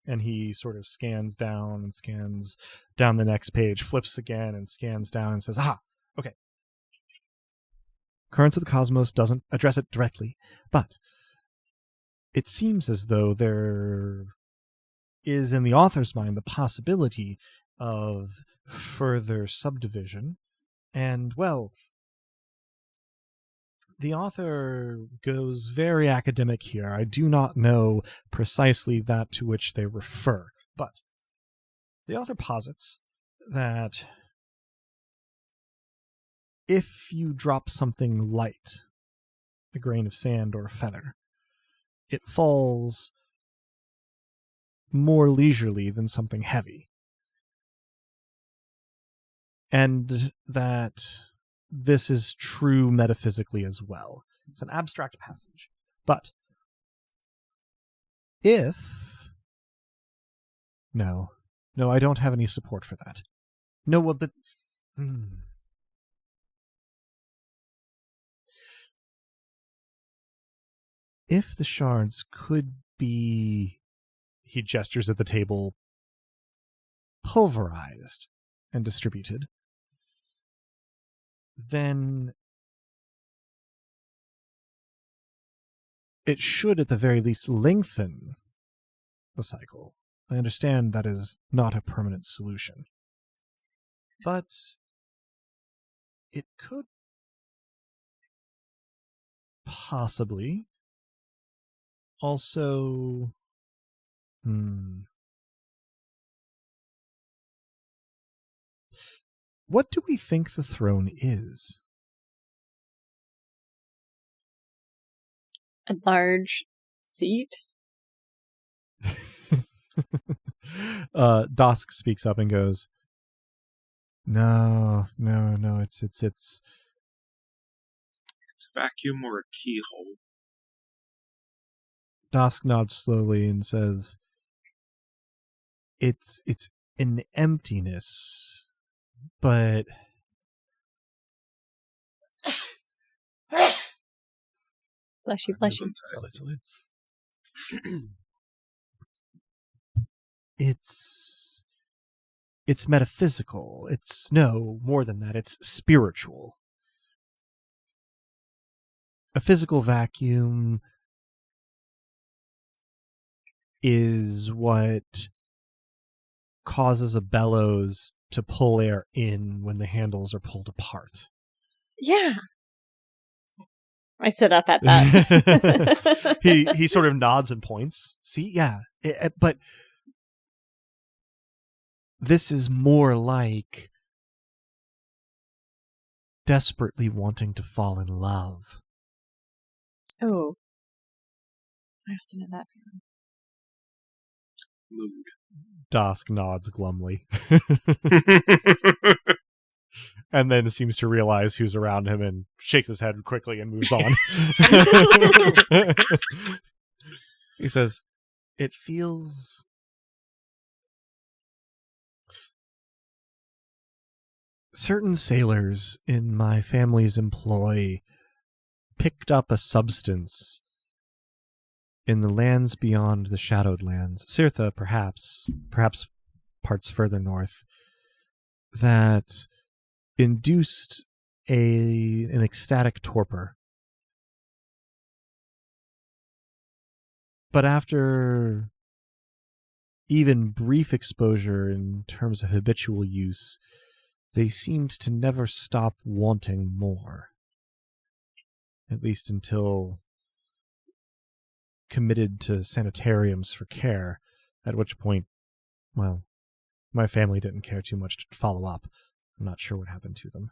And he sort of scans down and scans down the next page, flips again and scans down and says, "Aha, okay. Currents of the Cosmos doesn't address it directly, but it seems as though there is in the author's mind the possibility of further subdivision. And, well, the author goes very academic here. I do not know precisely that to which they refer, but the author posits that if you drop something light a grain of sand or a feather. It falls more leisurely than something heavy. And that this is true metaphysically as well. It's an abstract passage. But if... No, I don't have any support for that. No, well, but... If the shards could be... He gestures at the table. Pulverized and distributed. Then it should at the very least lengthen the cycle. I understand that is not a permanent solution. But it could possibly also... What do we think the throne is? A large seat? Dosk speaks up and goes, No, it's It's a vacuum or a keyhole. Dosk nods slowly and says, It's an emptiness, but Bless you. it's metaphysical. It's more than that. It's spiritual. A physical vacuum is what causes a bellows to pull air in when the handles are pulled apart. Yeah. I sit up at that. he sort of nods and points. See, yeah. But this is more like desperately wanting to fall in love. Oh. I also know that feeling. Mood. Dosk nods glumly. And then seems to realize who's around him and shakes his head quickly and moves on. He says, It feels... Certain sailors in my family's employ picked up a substance in the lands beyond the Shadowed Lands, Cirtha perhaps parts further north, that induced an ecstatic torpor. But after even brief exposure in terms of habitual use, they seemed to never stop wanting more. At least until committed to sanitariums for care, at which point, well, my family didn't care too much to follow up. I'm not sure what happened to them.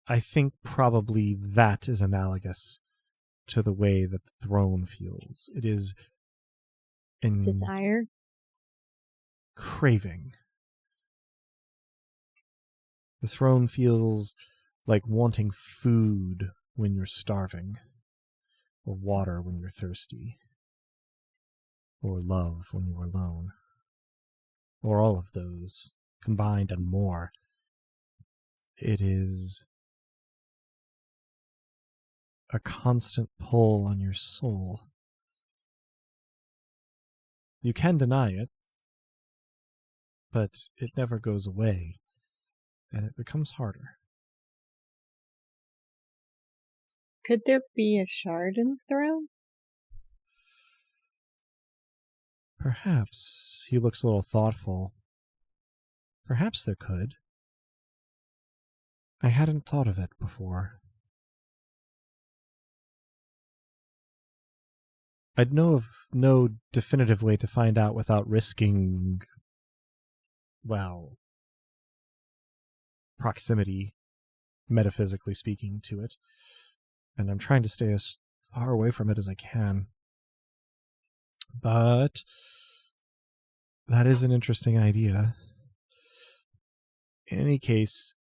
I think probably that is analogous to the way that the throne feels. It is in Desire? Craving. The throne feels like wanting food when you're starving, or water when you're thirsty, or love when you're alone, or all of those combined and more. It is a constant pull on your soul. You can deny it, but it never goes away, and it becomes harder. Could there be a shard in the throne? Perhaps. He looks a little thoughtful. Perhaps there could. I hadn't thought of it before. I'd know of no definitive way to find out without risking, well, proximity metaphysically speaking, to it. And I'm trying to stay as far away from it as I can. But that is an interesting idea. In any case,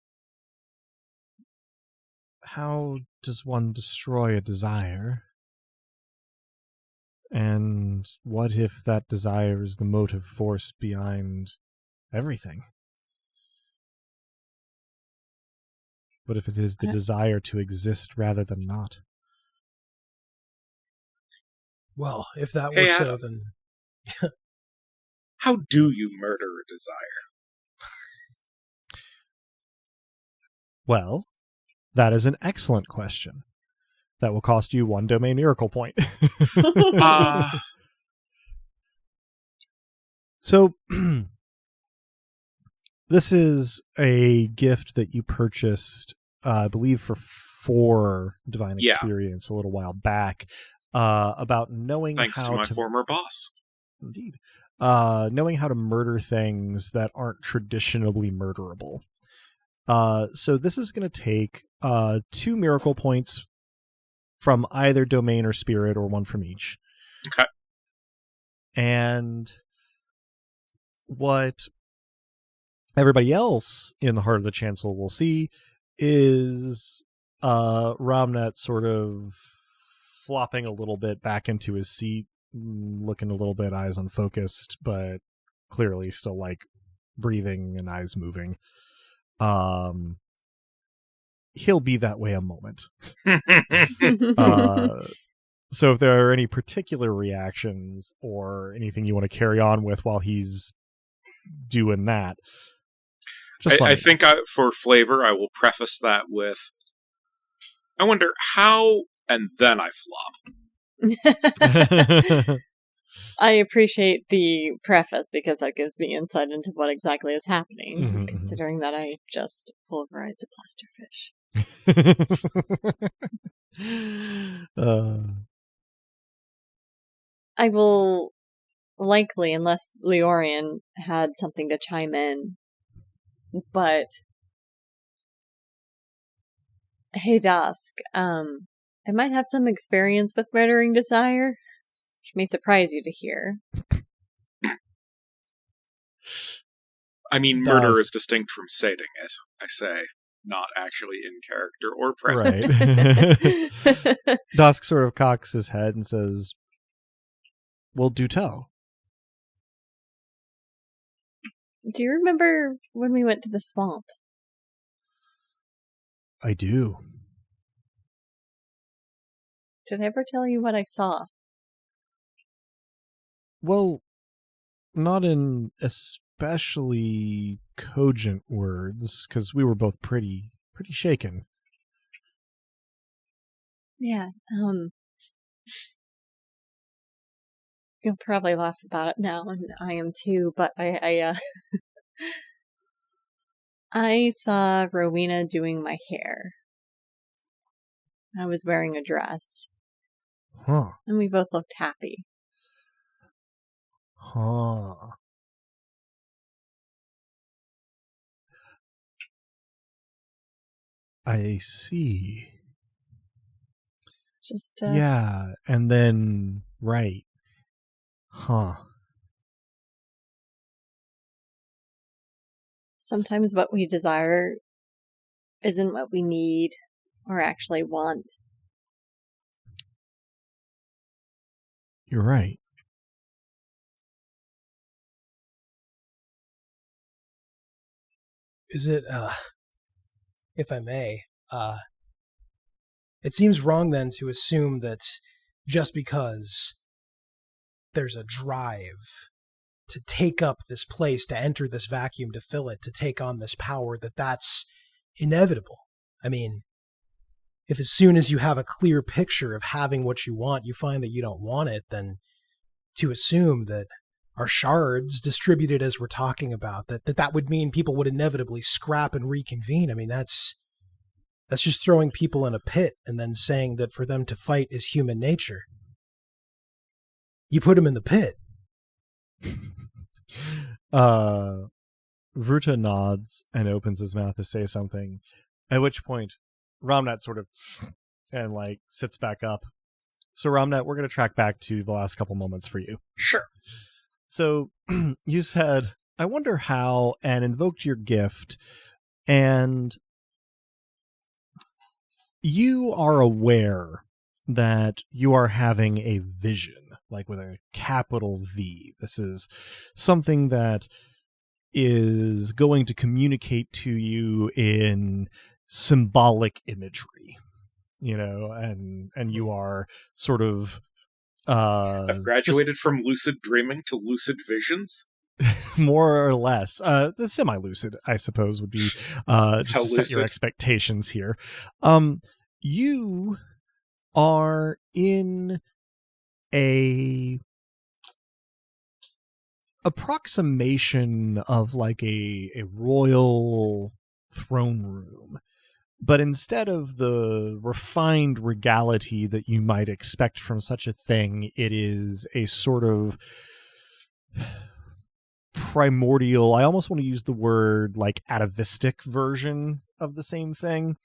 how does one destroy a desire? And what if that desire is the motive force behind everything? What if it is the desire to exist rather than not? Well, if that Hey, were so, Adam. then How do you murder a desire? Well, that is an excellent question. That will cost you 1 domain miracle point. So, this is a gift that you purchased, I believe, for 4 divine experience a little while back, about knowing Thanks how to my former boss. Indeed. Knowing how to murder things that aren't traditionally murderable. So this is going to take 2 miracle points from either domain or spirit, or 1 from each. Okay. And what everybody else in the Heart of the Chancel will see is Ramnet sort of flopping a little bit back into his seat, looking a little bit eyes unfocused, but clearly still like breathing and eyes moving. He'll be that way a moment. So if there are any particular reactions or anything you want to carry on with while he's doing that, I think for flavor, I will preface that with, I wonder how, and then I flop. I appreciate the preface because that gives me insight into what exactly is happening, considering that I just pulverized a plasterfish. I will likely, unless Leorian had something to chime in, but hey, Dusk, I might have some experience with murdering desire, which may surprise you to hear. I mean, murder is distinct from sating it, I say, not actually in character or present. Right. Dusk sort of cocks his head and says, well, do tell. Do you remember when we went to the swamp? I do. Did I ever tell you what I saw? Well, not in especially cogent words, because we were both pretty shaken. Yeah, you'll probably laugh about it now, and I am too, but I I saw Rowena doing my hair. I was wearing a dress. Huh. And we both looked happy. Huh. I see. Just, yeah, and then, right. Huh. Sometimes what we desire isn't what we need or actually want. You're right. Is it, if I may, it seems wrong then to assume that just because there's a drive to take up this place, to enter this vacuum, to fill it, to take on this power, that's inevitable. I mean, if as soon as you have a clear picture of having what you want, you find that you don't want it, then to assume that our shards distributed as we're talking about, that would mean people would inevitably scrap and reconvene. I mean, that's just throwing people in a pit and then saying that for them to fight is human nature. You put them in the pit. Vruta nods and opens his mouth to say something, At which point, Ramnat sort of and like sits back up. So Ramnat, we're going to track back to the last couple moments for you. Sure. So you said, I wonder how, and invoked your gift, and you are aware that you are having a vision, like with a capital V. This is something that is going to communicate to you in symbolic imagery, and you are sort of I've graduated from lucid dreaming to lucid visions. more or less the semi-lucid, I suppose, would be just How to set your lucid? expectations here. You are in a approximation of like a royal throne room, but instead of the refined regality that you might expect from such a thing, it is a sort of primordial, I almost want to use the word like atavistic version of the same thing,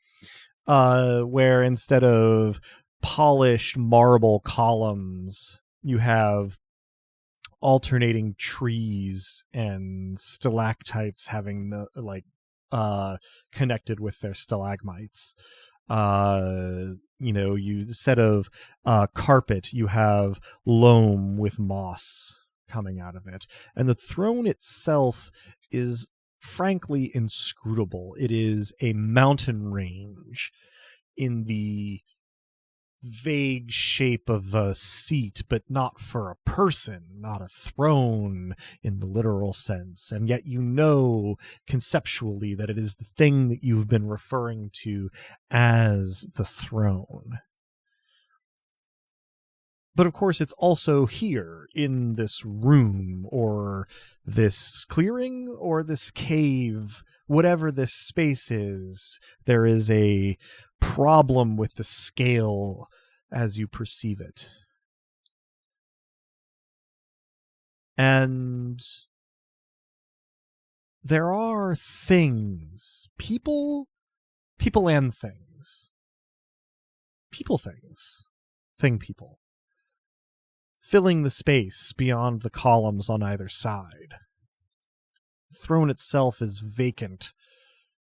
where instead of polished marble columns, you have alternating trees and stalactites having connected with their stalagmites. You instead of carpet, you have loam with moss coming out of it, and the throne itself is frankly inscrutable. It is a mountain range in the vague shape of a seat, but not for a person, not a throne in the literal sense. And yet you know conceptually that it is the thing that you've been referring to as the throne. But of course, it's also here in this room or this clearing or this cave, whatever this space is, there is a problem with the scale as you perceive it. And there are things, people and things. People things. Thing people. Filling the space beyond the columns on either side. The throne itself is vacant,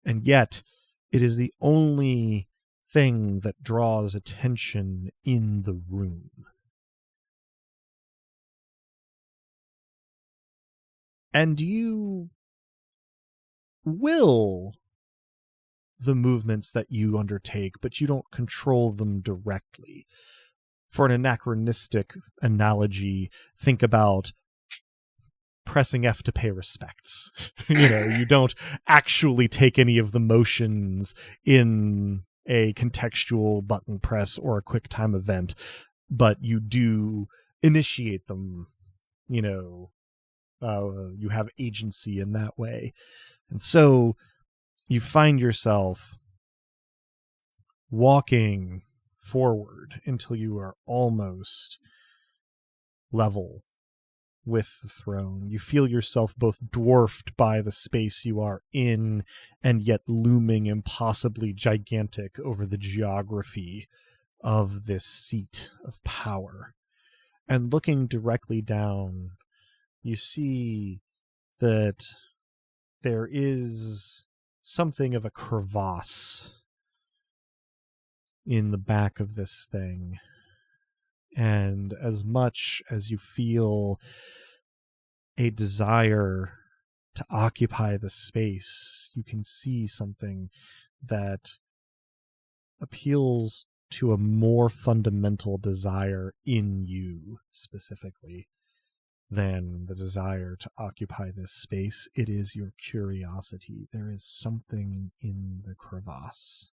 and yet it is the only thing that draws attention in the room. And you will the movements that you undertake, but you don't control them directly. For an anachronistic analogy, think about pressing F to pay respects. You don't actually take any of the motions in a contextual button press or a quick time event, but you do initiate them. You have agency in that way. And so you find yourself walking forward until you are almost level with the throne. You feel yourself both dwarfed by the space you are in and yet looming impossibly gigantic over the geography of this seat of power. And looking directly down, you see that there is something of a crevasse in the back of this thing. And as much as you feel a desire to occupy the space, you can see something that appeals to a more fundamental desire in you specifically than the desire to occupy this space. It is your curiosity. There is something in the crevasse.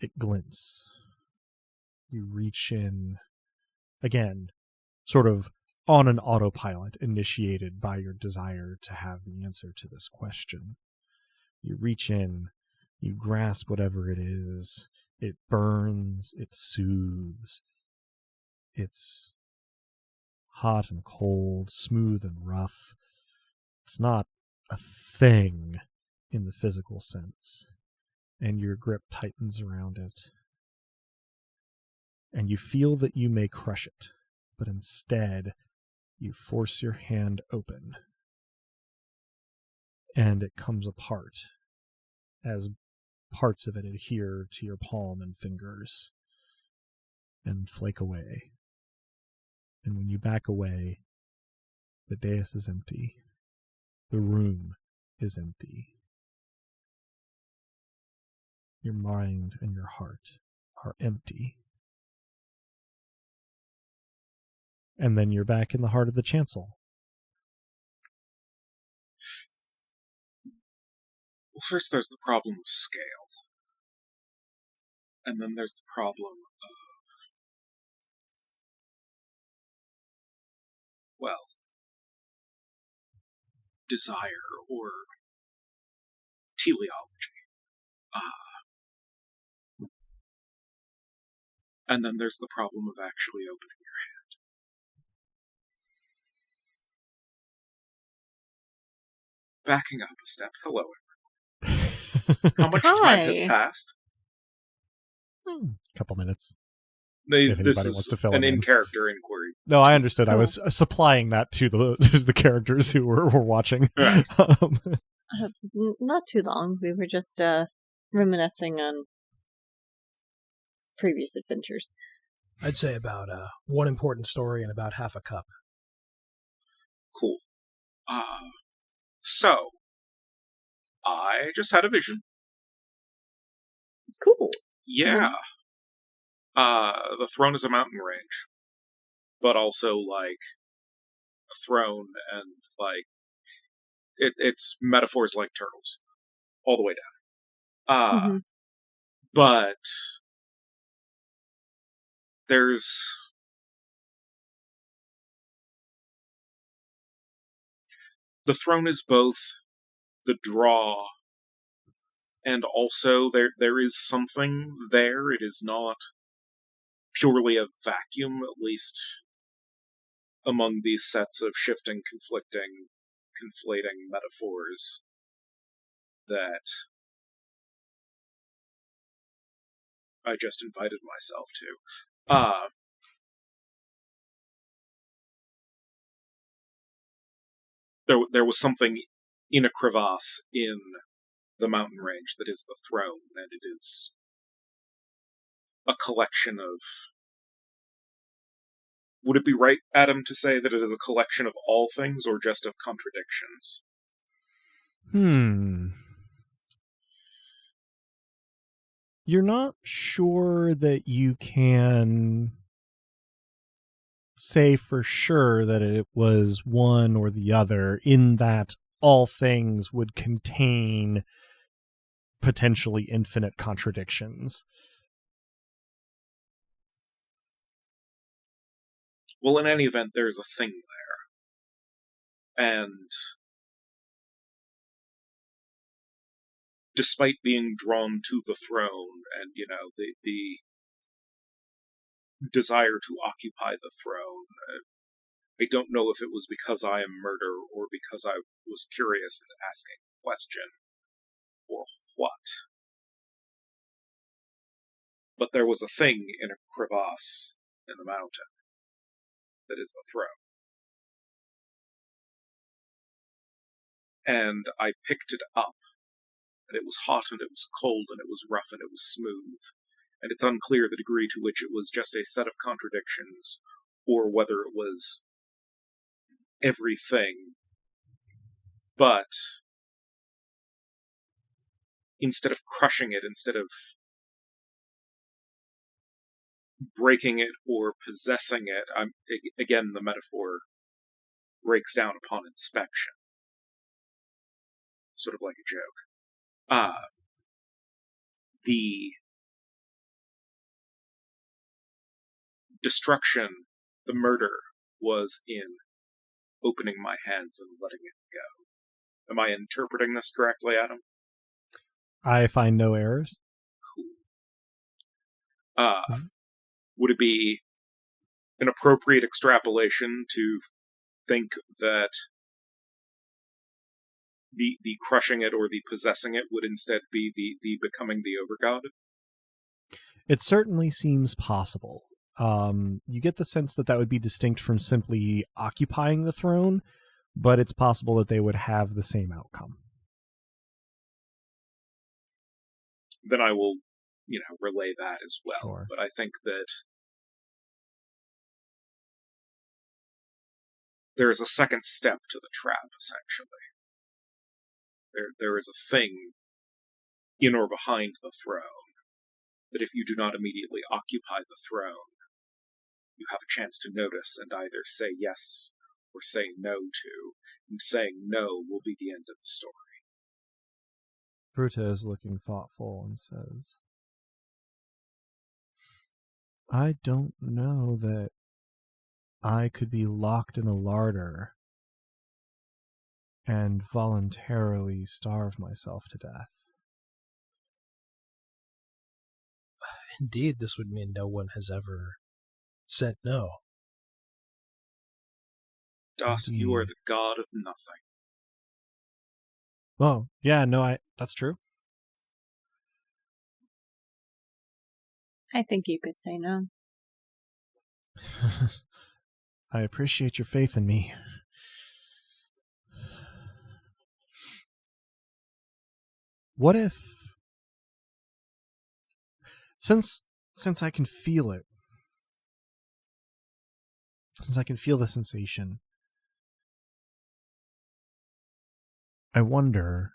It glints. You reach in, again, sort of on an autopilot, initiated by your desire to have the answer to this question. You reach in, you grasp whatever it is. It burns, it soothes. It's hot and cold, smooth and rough. It's not a thing in the physical sense, and your grip tightens around it. And you feel that you may crush it, but instead you force your hand open, and it comes apart as parts of it adhere to your palm and fingers and flake away. And when you back away, the dais is empty. The room is empty. Your mind and your heart are empty. And then you're back in the heart of the chancel. Well, first there's the problem of scale. And then there's the problem of, well, desire or teleology. And then there's the problem of actually opening your hand. Backing up a step. Hello, everyone. How much time has passed? A couple minutes. This wants is to fill an it in. in-character inquiry. No, I understood. I was supplying that to the characters who were watching. Right. Not too long. We were just reminiscing on previous adventures. I'd say about one important story and about half a cup. Cool. So, I just had a vision. Cool. Yeah. The throne is a mountain range, but also, like, a throne and, like, it's metaphors like turtles, all the way down. But there's the throne is both the draw and also there is something there. It is not purely a vacuum, at least among these sets of shifting, conflicting, conflating metaphors that I just invited myself to. There was something in a crevasse in the mountain range that is the throne, and it is a collection of... Would it be right, Adam, to say that it is a collection of all things, or just of contradictions? You're not sure that you can say for sure that it was one or the other, in that all things would contain potentially infinite contradictions. Well, in any event, there's a thing there. And despite being drawn to the throne and, the desire to occupy the throne, I don't know if it was because I am murder or because I was curious and asking a question, or what. But there was a thing in a crevasse in the mountain that is the throne. And I picked it up, and it was hot, and it was cold, and it was rough, and it was smooth. And it's unclear the degree to which it was just a set of contradictions, or whether it was everything. But instead of crushing it, instead of breaking it or possessing it, again, the metaphor breaks down upon inspection. Sort of like a joke. The destruction, the murder, was in opening my hands and letting it go. Am I interpreting this correctly, Adam? I find no errors. Cool. Would it be an appropriate extrapolation to think that the crushing it or the possessing it would instead be the becoming the overgod? It certainly seems possible. You get the sense that would be distinct from simply occupying the throne, but it's possible that they would have the same outcome. Then I will, relay that as well. Sure. But I think that there is a second step to the trap, essentially. There is a thing in or behind the throne that if you do not immediately occupy the throne, you have a chance to notice and either say yes or say no to, and saying no will be the end of the story. Bruta is looking thoughtful and says, I don't know that I could be locked in a larder and voluntarily starve myself to death. Indeed, this would mean no one has ever said no. Dusk, you are the god of nothing. Oh, yeah, no, that's true. I think you could say no. I appreciate your faith in me. What if, since I can feel it, since I can feel the sensation, I wonder,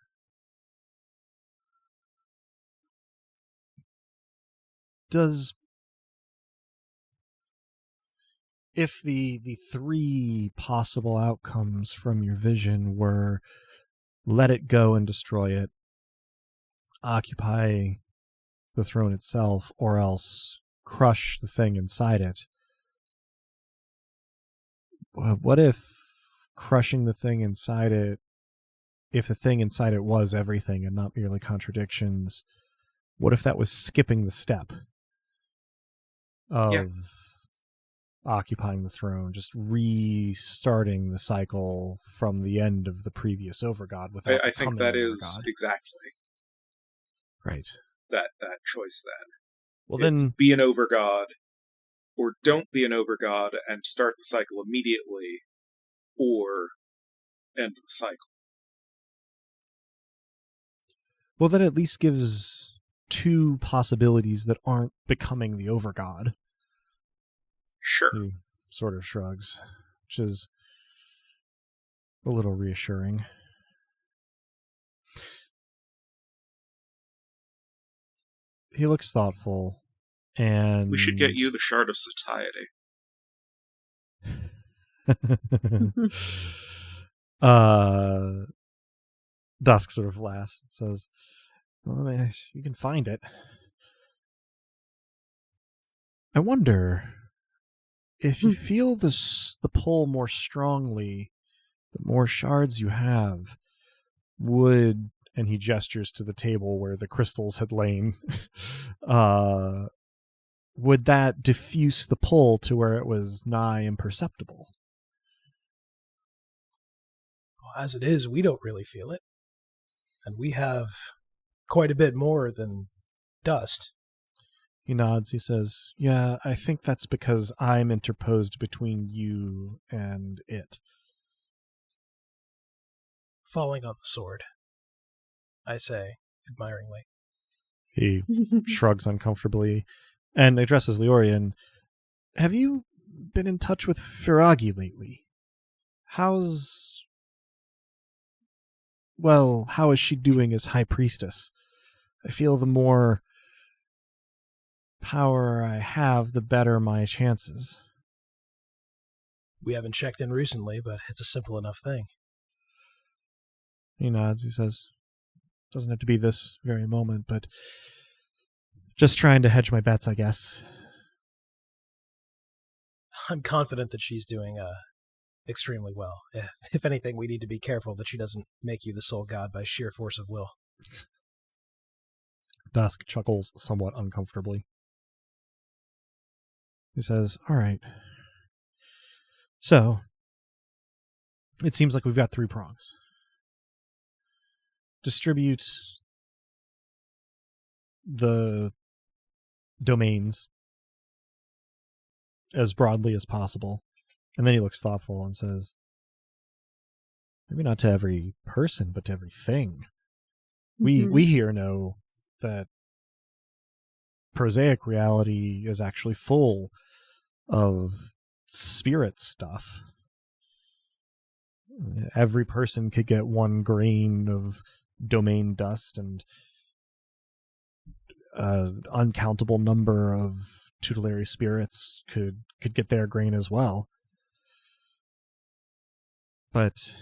if the three possible outcomes from your vision were let it go and destroy it, occupy the throne itself, or else crush the thing inside it, what if crushing the thing inside it, if the thing inside it was everything and not merely contradictions, what if that was skipping the step of occupying the throne, just restarting the cycle from the end of the previous overgod without I think that is overgod? exactly Right. that choice then. Well, it's then be an overgod, or don't be an overgod and start the cycle immediately, or end the cycle. Well, that at least gives two possibilities that aren't becoming the overgod. Sure. He sort of shrugs, which is a little reassuring. He looks thoughtful, and We should get you the Shard of Satiety. Dusk sort of laughs and says, well, I mean, you can find it. I wonder if you feel the pull more strongly, the more shards you have, would, and he gestures to the table where the crystals had lain, would that diffuse the pull to where it was nigh imperceptible? Well, as it is, we don't really feel it. And we have quite a bit more than dust. He nods. He says, yeah, I think that's because I'm interposed between you and it. Falling on the sword, I say, admiringly. He shrugs uncomfortably and addresses Leorian. Have you been in touch with Firagi lately? How is she doing as High Priestess? I feel the more power I have, the better my chances. We haven't checked in recently, but it's a simple enough thing. He nods. He says, doesn't have to be this very moment, but just trying to hedge my bets, I guess. I'm confident that she's doing extremely well. If anything, we need to be careful that she doesn't make you the sole god by sheer force of will. Dusk chuckles somewhat uncomfortably. He says, all right. So, it seems like we've got three prongs. distribute the domains as broadly as possible. And then he looks thoughtful and says, maybe not to every person, but to everything. We here know that prosaic reality is actually full of spirit stuff. Every person could get 1 grain of domain dust, and an uncountable number of tutelary spirits could get their grain as well. But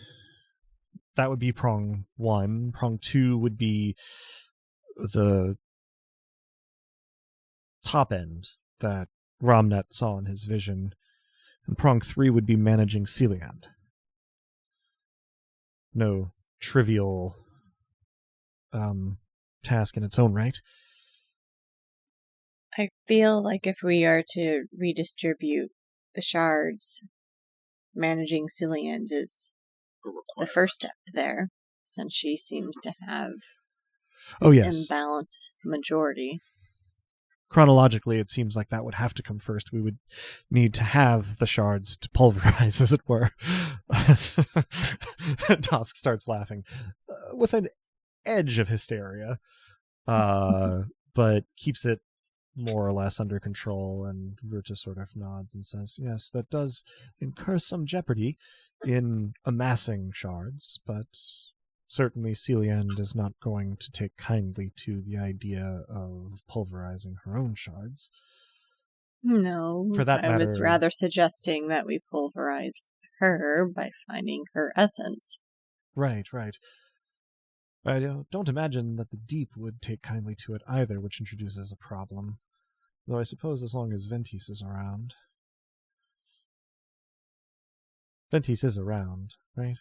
that would be prong 1. Prong 2 would be the top end that Ramnet saw in his vision. And prong 3 would be managing Celiand. No trivial task in its own right. I feel like if we are to redistribute the shards, managing Celiand is the first step there, since she seems to have imbalanced majority. Chronologically, it seems like that would have to come first. We would need to have the shards to pulverize, as it were. Tosk starts laughing with an edge of hysteria, but keeps it more or less under control, and Virta sort of nods and says, yes, that does incur some jeopardy in amassing shards, but certainly Celiand is not going to take kindly to the idea of pulverizing her own shards. No, for that matter, I was rather suggesting that we pulverize her by finding her essence. Right. I don't imagine that the Deep would take kindly to it either, which introduces a problem. Though I suppose as long as Ventis is around. Ventis is around, right?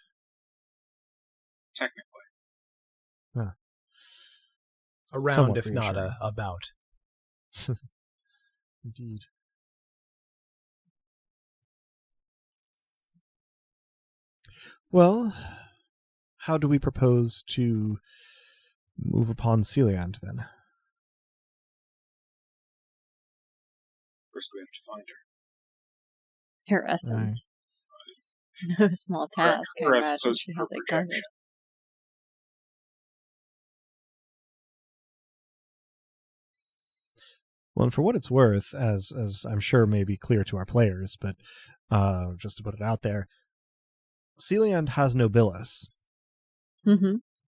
Technically. Huh. Around, Somewhat if not reassuring. about. Indeed. Well, how do we propose to move upon Celiand, then? First we have to find her. Her essence. No small task. Or I as imagine opposed she to has her it guarded. projection. Well, and for what it's worth, as I'm sure may be clear to our players, but just to put it out there, Celiand has Nobilis,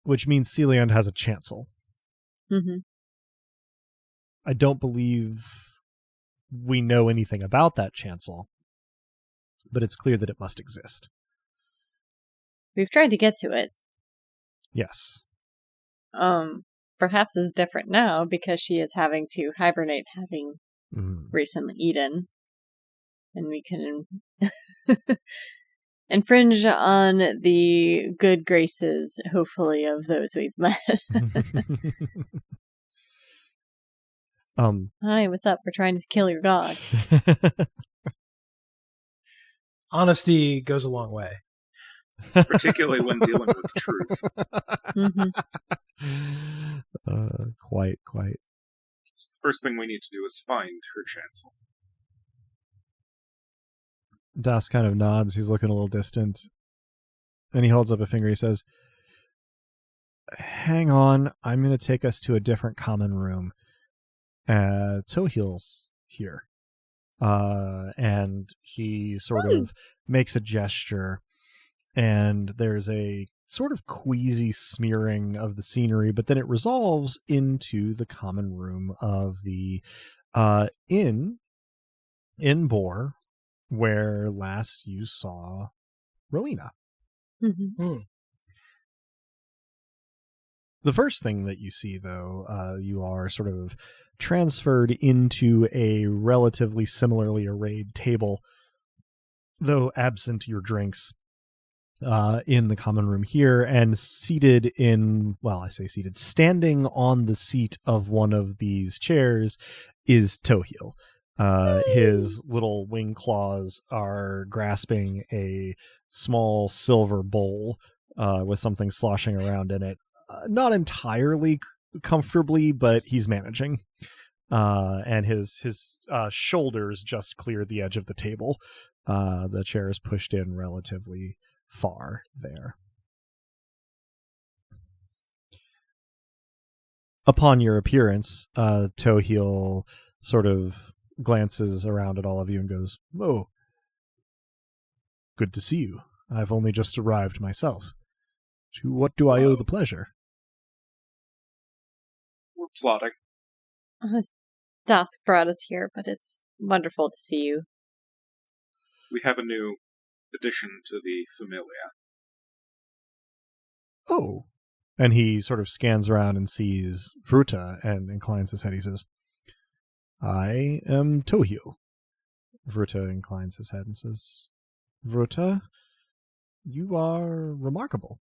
which means Celiand has a chancel. I don't believe we know anything about that chancel, but it's clear that it must exist. We've tried to get to it. Yes. Perhaps it's different now because she is having to hibernate, having recently eaten. And we can infringe on the good graces, hopefully, of those we've met. Hi, what's up? We're trying to kill your god. Honesty goes a long way. Particularly when dealing with truth. Quite. So the first thing we need to do is find her chancel. Das kind of nods. He's looking a little distant. And he holds up a finger. He says, hang on. I'm going to take us to a different common room. Tohil's here. And he sort of makes a gesture. And there's a sort of queasy smearing of the scenery, but then it resolves into the common room of the inn in Bor, where last you saw Rowena. The first thing that you see, though, you are sort of transferred into a relatively similarly arrayed table, though absent your drinks, in the common room here, and standing on the seat of one of these chairs is Tohil. His little wing claws are grasping a small silver bowl with something sloshing around in it. not entirely comfortably, but he's managing. And his shoulders just clear the edge of the table. The chair is pushed in relatively far there. Upon your appearance, Tohil sort of glances around at all of you and goes, "Oh, good to see you. I've only just arrived myself. To what do I owe the pleasure?" We're plotting. Dusk brought us here, but it's wonderful to see you. We have a new addition to the Familia. "Oh." And he sort of scans around and sees Vruta and inclines his head. He says, "I am Tohil." Vruta inclines his head and says, "Vruta, you are remarkable."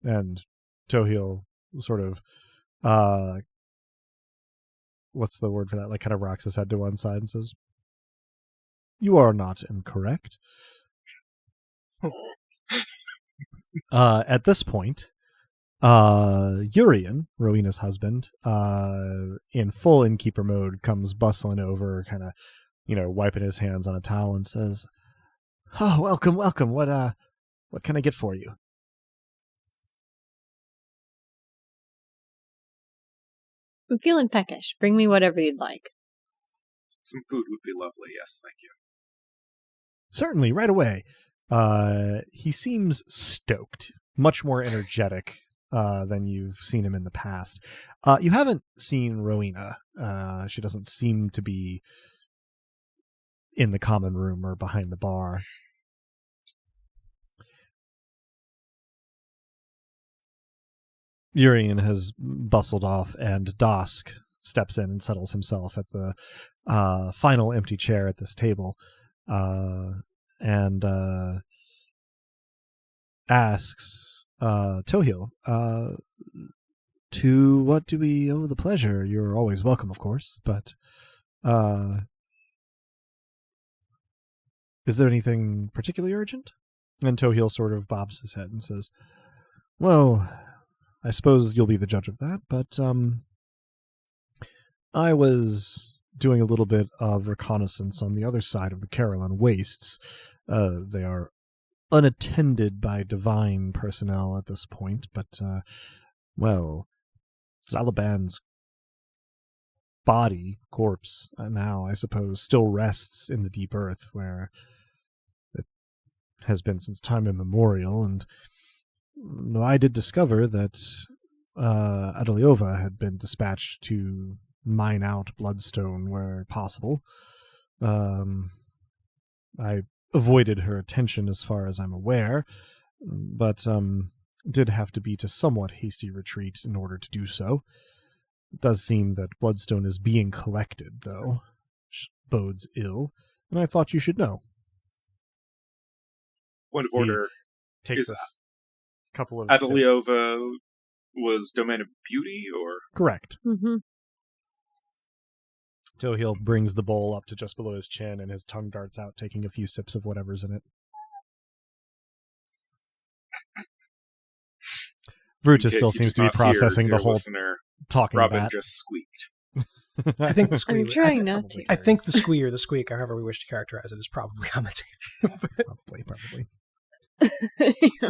And Tohil sort of, what's the word for that? Like kind of rocks his head to one side and says, "You are not incorrect." At this point, Urian, Rowena's husband, in full innkeeper mode, comes bustling over, kind of, wiping his hands on a towel and says, "Oh, welcome. What can I get for you?" I'm feeling peckish. Bring me whatever you'd like. Some food would be lovely, yes, thank you. "Certainly, right away." He seems stoked, much more energetic than you've seen him in the past. You haven't seen Rowena. She doesn't seem to be in the common room or behind the bar. Urian has bustled off, and Dosk steps in and settles himself at the final empty chair at this table, and asks Tohil, "To what do we owe the pleasure? You're always welcome, of course, but is there anything particularly urgent?" And Tohil sort of bobs his head and says, "Well, I suppose you'll be the judge of that, but I was doing a little bit of reconnaissance on the other side of the Caroline Wastes. They are unattended by divine personnel at this point, but, Zalaban's corpse, now, I suppose, still rests in the deep earth, where it has been since time immemorial, and I did discover that Adeliova had been dispatched to mine out bloodstone where possible. I avoided her attention as far as I'm aware, but did have to beat a somewhat hasty retreat in order to do so. It does seem that bloodstone is being collected, though, which bodes ill, and I thought you should know." Point of order. Takes Is a couple of sips. Adeliova was Domain of Beauty, or? Correct. Mm-hmm. Tohil brings the bowl up to just below his chin, and his tongue darts out, taking a few sips of whatever's in it. Vruta still seems to be processing the whole talking Robin bat. just squeaked. I think the squeak. I'm trying not to. I think the squee or the squeak, however we wish to characterize it, is probably on the tape. Probably.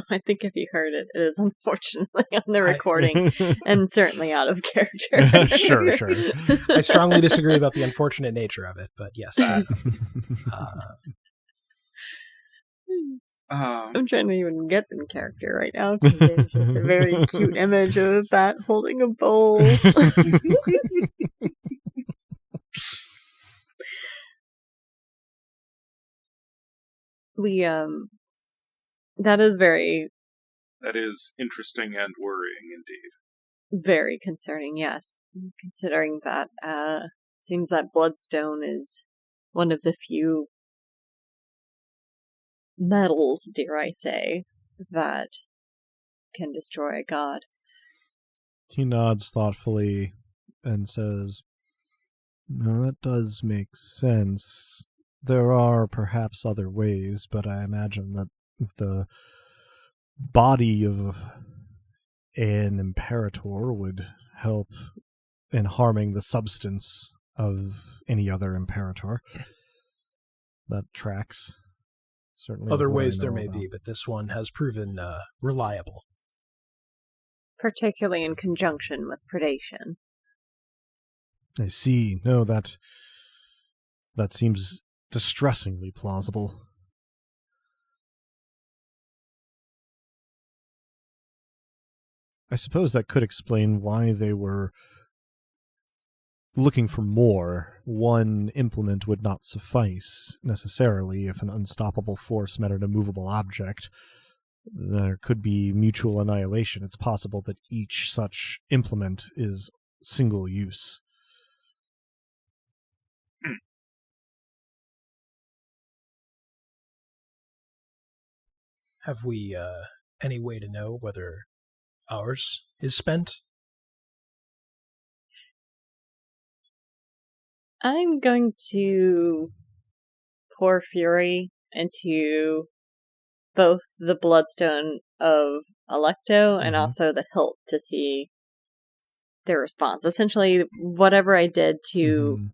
I think if you heard it, it is unfortunately on the recording and certainly out of character. Sure. I strongly disagree about the unfortunate nature of it, but yes. I'm trying to even get in character right now because there's just a very cute image of a bat holding a bowl. That is interesting and worrying indeed. Very concerning, yes. Considering that it seems that bloodstone is one of the few metals, dare I say, that can destroy a god. He nods thoughtfully and says, "No, that does make sense. There are perhaps other ways, but I imagine that the body of an imperator would help in harming the substance of any other imperator. That tracks. Certainly Other with what I ways there know may about. be, but this one has proven reliable. Particularly in conjunction with predation. I see. No, that seems distressingly plausible. I suppose that could explain why they were looking for more. One implement would not suffice, necessarily, if an unstoppable force met an immovable object. There could be mutual annihilation. It's possible that each such implement is single use. Have we any way to know whether ours is spent? I'm going to pour fury into both the bloodstone of Alecto and also the hilt to see their response. Essentially, whatever I did to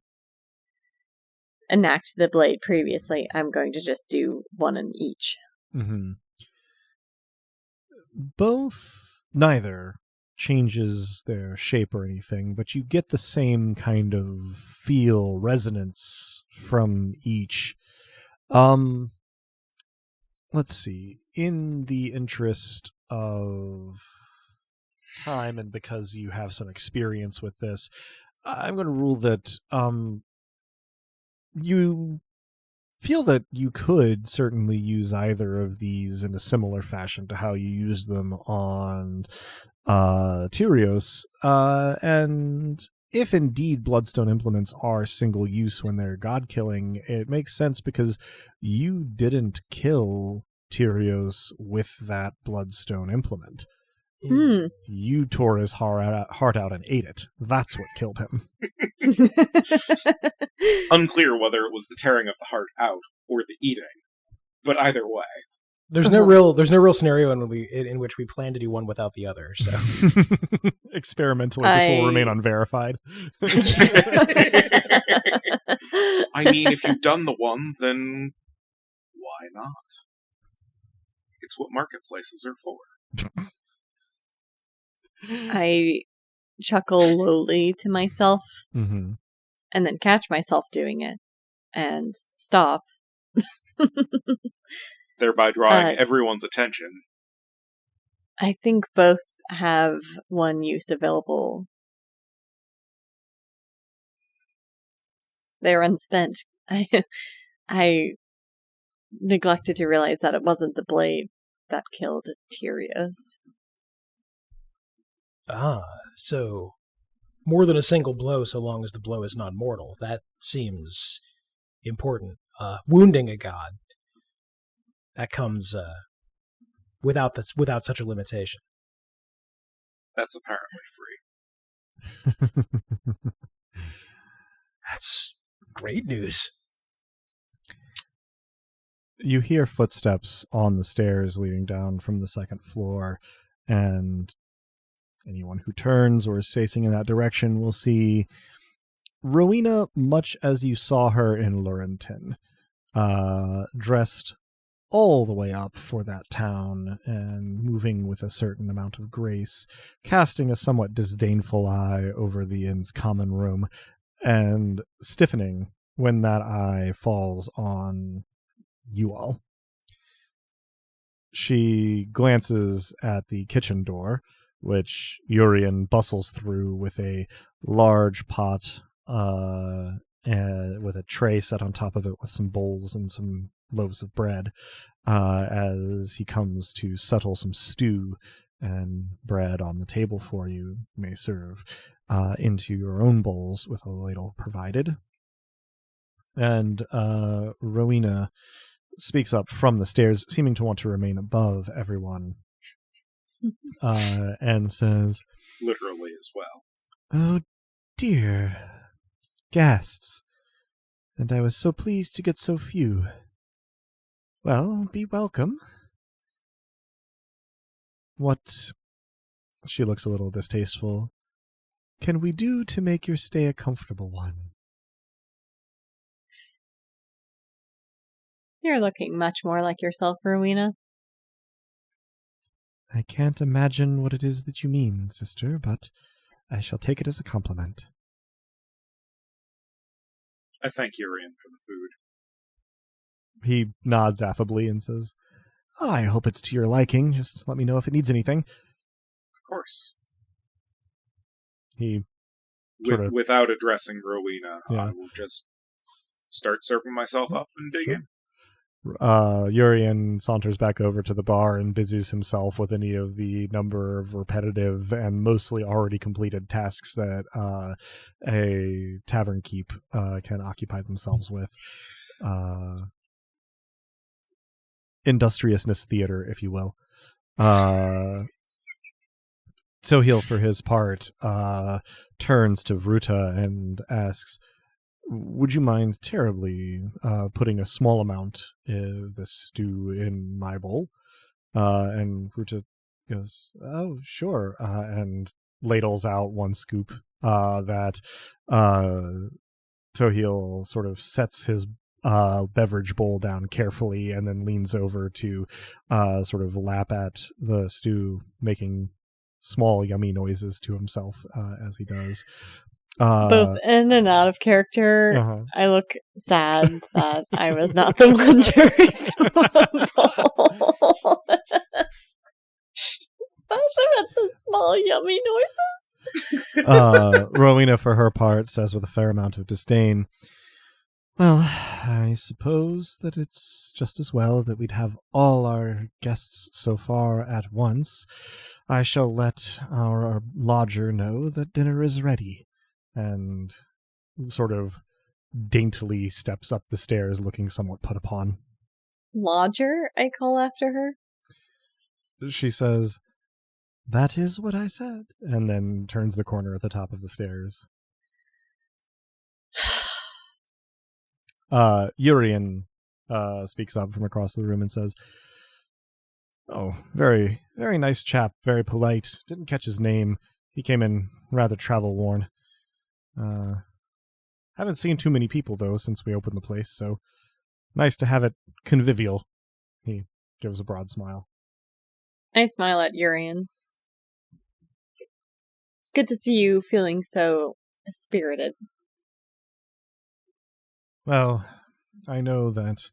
enact the blade previously, I'm going to just do one in each. Neither changes their shape or anything, but you get the same kind of feel, resonance from each. Let's see. In the interest of time, and because you have some experience with this, I'm going to rule that you feel that you could certainly use either of these in a similar fashion to how you used them on Tyrios, and if indeed bloodstone implements are single use when they're god-killing, it makes sense because you didn't kill Tyrios with that bloodstone implement. You tore his heart out and ate it. That's what killed him. Unclear whether it was the tearing of the heart out or the eating, but either way. There's no real scenario in which we plan to do one without the other. So experimentally, this will remain unverified. I mean, if you've done the one, then why not? It's what marketplaces are for. I chuckle lowly to myself and then catch myself doing it and stop. Thereby drawing everyone's attention. I think both have one use available. They're unspent. I neglected to realize that it wasn't the blade that killed Tyrios. So more than a single blow so long as the blow is not mortal. That seems important. Wounding a god, that comes without such a limitation. That's apparently free. That's great news. You hear footsteps on the stairs leading down from the second floor, and anyone who turns or is facing in that direction will see Rowena much as you saw her in Lurenton, dressed all the way up for that town and moving with a certain amount of grace, casting a somewhat disdainful eye over the inn's common room, and stiffening when that eye falls on you all. She glances at the kitchen door, which Urian bustles through with a large pot and with a tray set on top of it with some bowls and some loaves of bread, as he comes to settle some stew and bread on the table for you. You may serve into your own bowls with a ladle provided. And Rowena speaks up from the stairs, seeming to want to remain above everyone, and says, literally as well, "Oh dear, guests, and I was so pleased to get so few. Well, be welcome. What She looks a little distasteful. Can we do to make your stay a comfortable one? You're looking much more like yourself, Rowena. I can't imagine what it is that you mean, sister, but I shall take it as a compliment. I thank Urian for the food. He nods affably and says, I hope it's to your liking. Just let me know if it needs anything. Of course. He without addressing Rowena, Yeah. I will just start serving myself up and dig in. Urian saunters back over to the bar and busies himself with any of the number of repetitive and mostly already completed tasks that a tavern keep can occupy themselves with. Industriousness theater, if you will. Tohil, for his part, turns to Vruta and asks, would you mind terribly putting a small amount of the stew in my bowl? And Vruta goes, oh, sure, and ladles out one scoop that Tohil sort of sets his beverage bowl down carefully and then leans over to sort of lap at the stew, making small yummy noises to himself as he does. Both in and out of character, Uh-huh. I look sad that I was not the one to refill the bowl. Especially with the small yummy noises. Rowena, for her part, says with a fair amount of disdain, well, I suppose that it's just as well that we'd have all our guests so far at once. I shall let our lodger know that dinner is ready. And sort of daintily steps up the stairs looking somewhat put upon. Lodger, I call after her. She says, that is what I said, and then turns the corner at the top of the stairs. Urian speaks up from across the room and says, oh, very, very nice chap, very polite. Didn't catch his name. He came in rather travel-worn. Haven't seen too many people, though, since we opened the place, so nice to have it convivial. He gives a broad smile. I smile at Urian. It's good to see you feeling so spirited. Well, I know that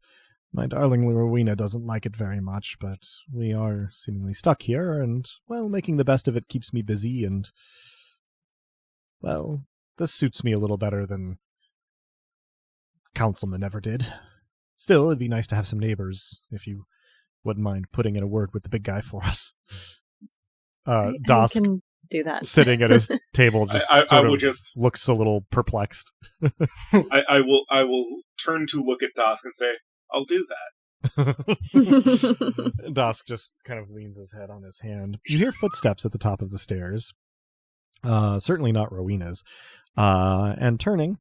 my darling Rowena doesn't like it very much, but we are seemingly stuck here, and, well, making the best of it keeps me busy, and, well, this suits me a little better than Councilman ever did. Still, it'd be nice to have some neighbors, if you wouldn't mind putting in a word with the big guy for us. Dosk, I can do that. sitting at his table, just looks a little perplexed. I will turn to look at Dosk and say, I'll do that. Dosk just kind of leans his head on his hand. You hear footsteps at the top of the stairs. Certainly not Rowena's. And turning,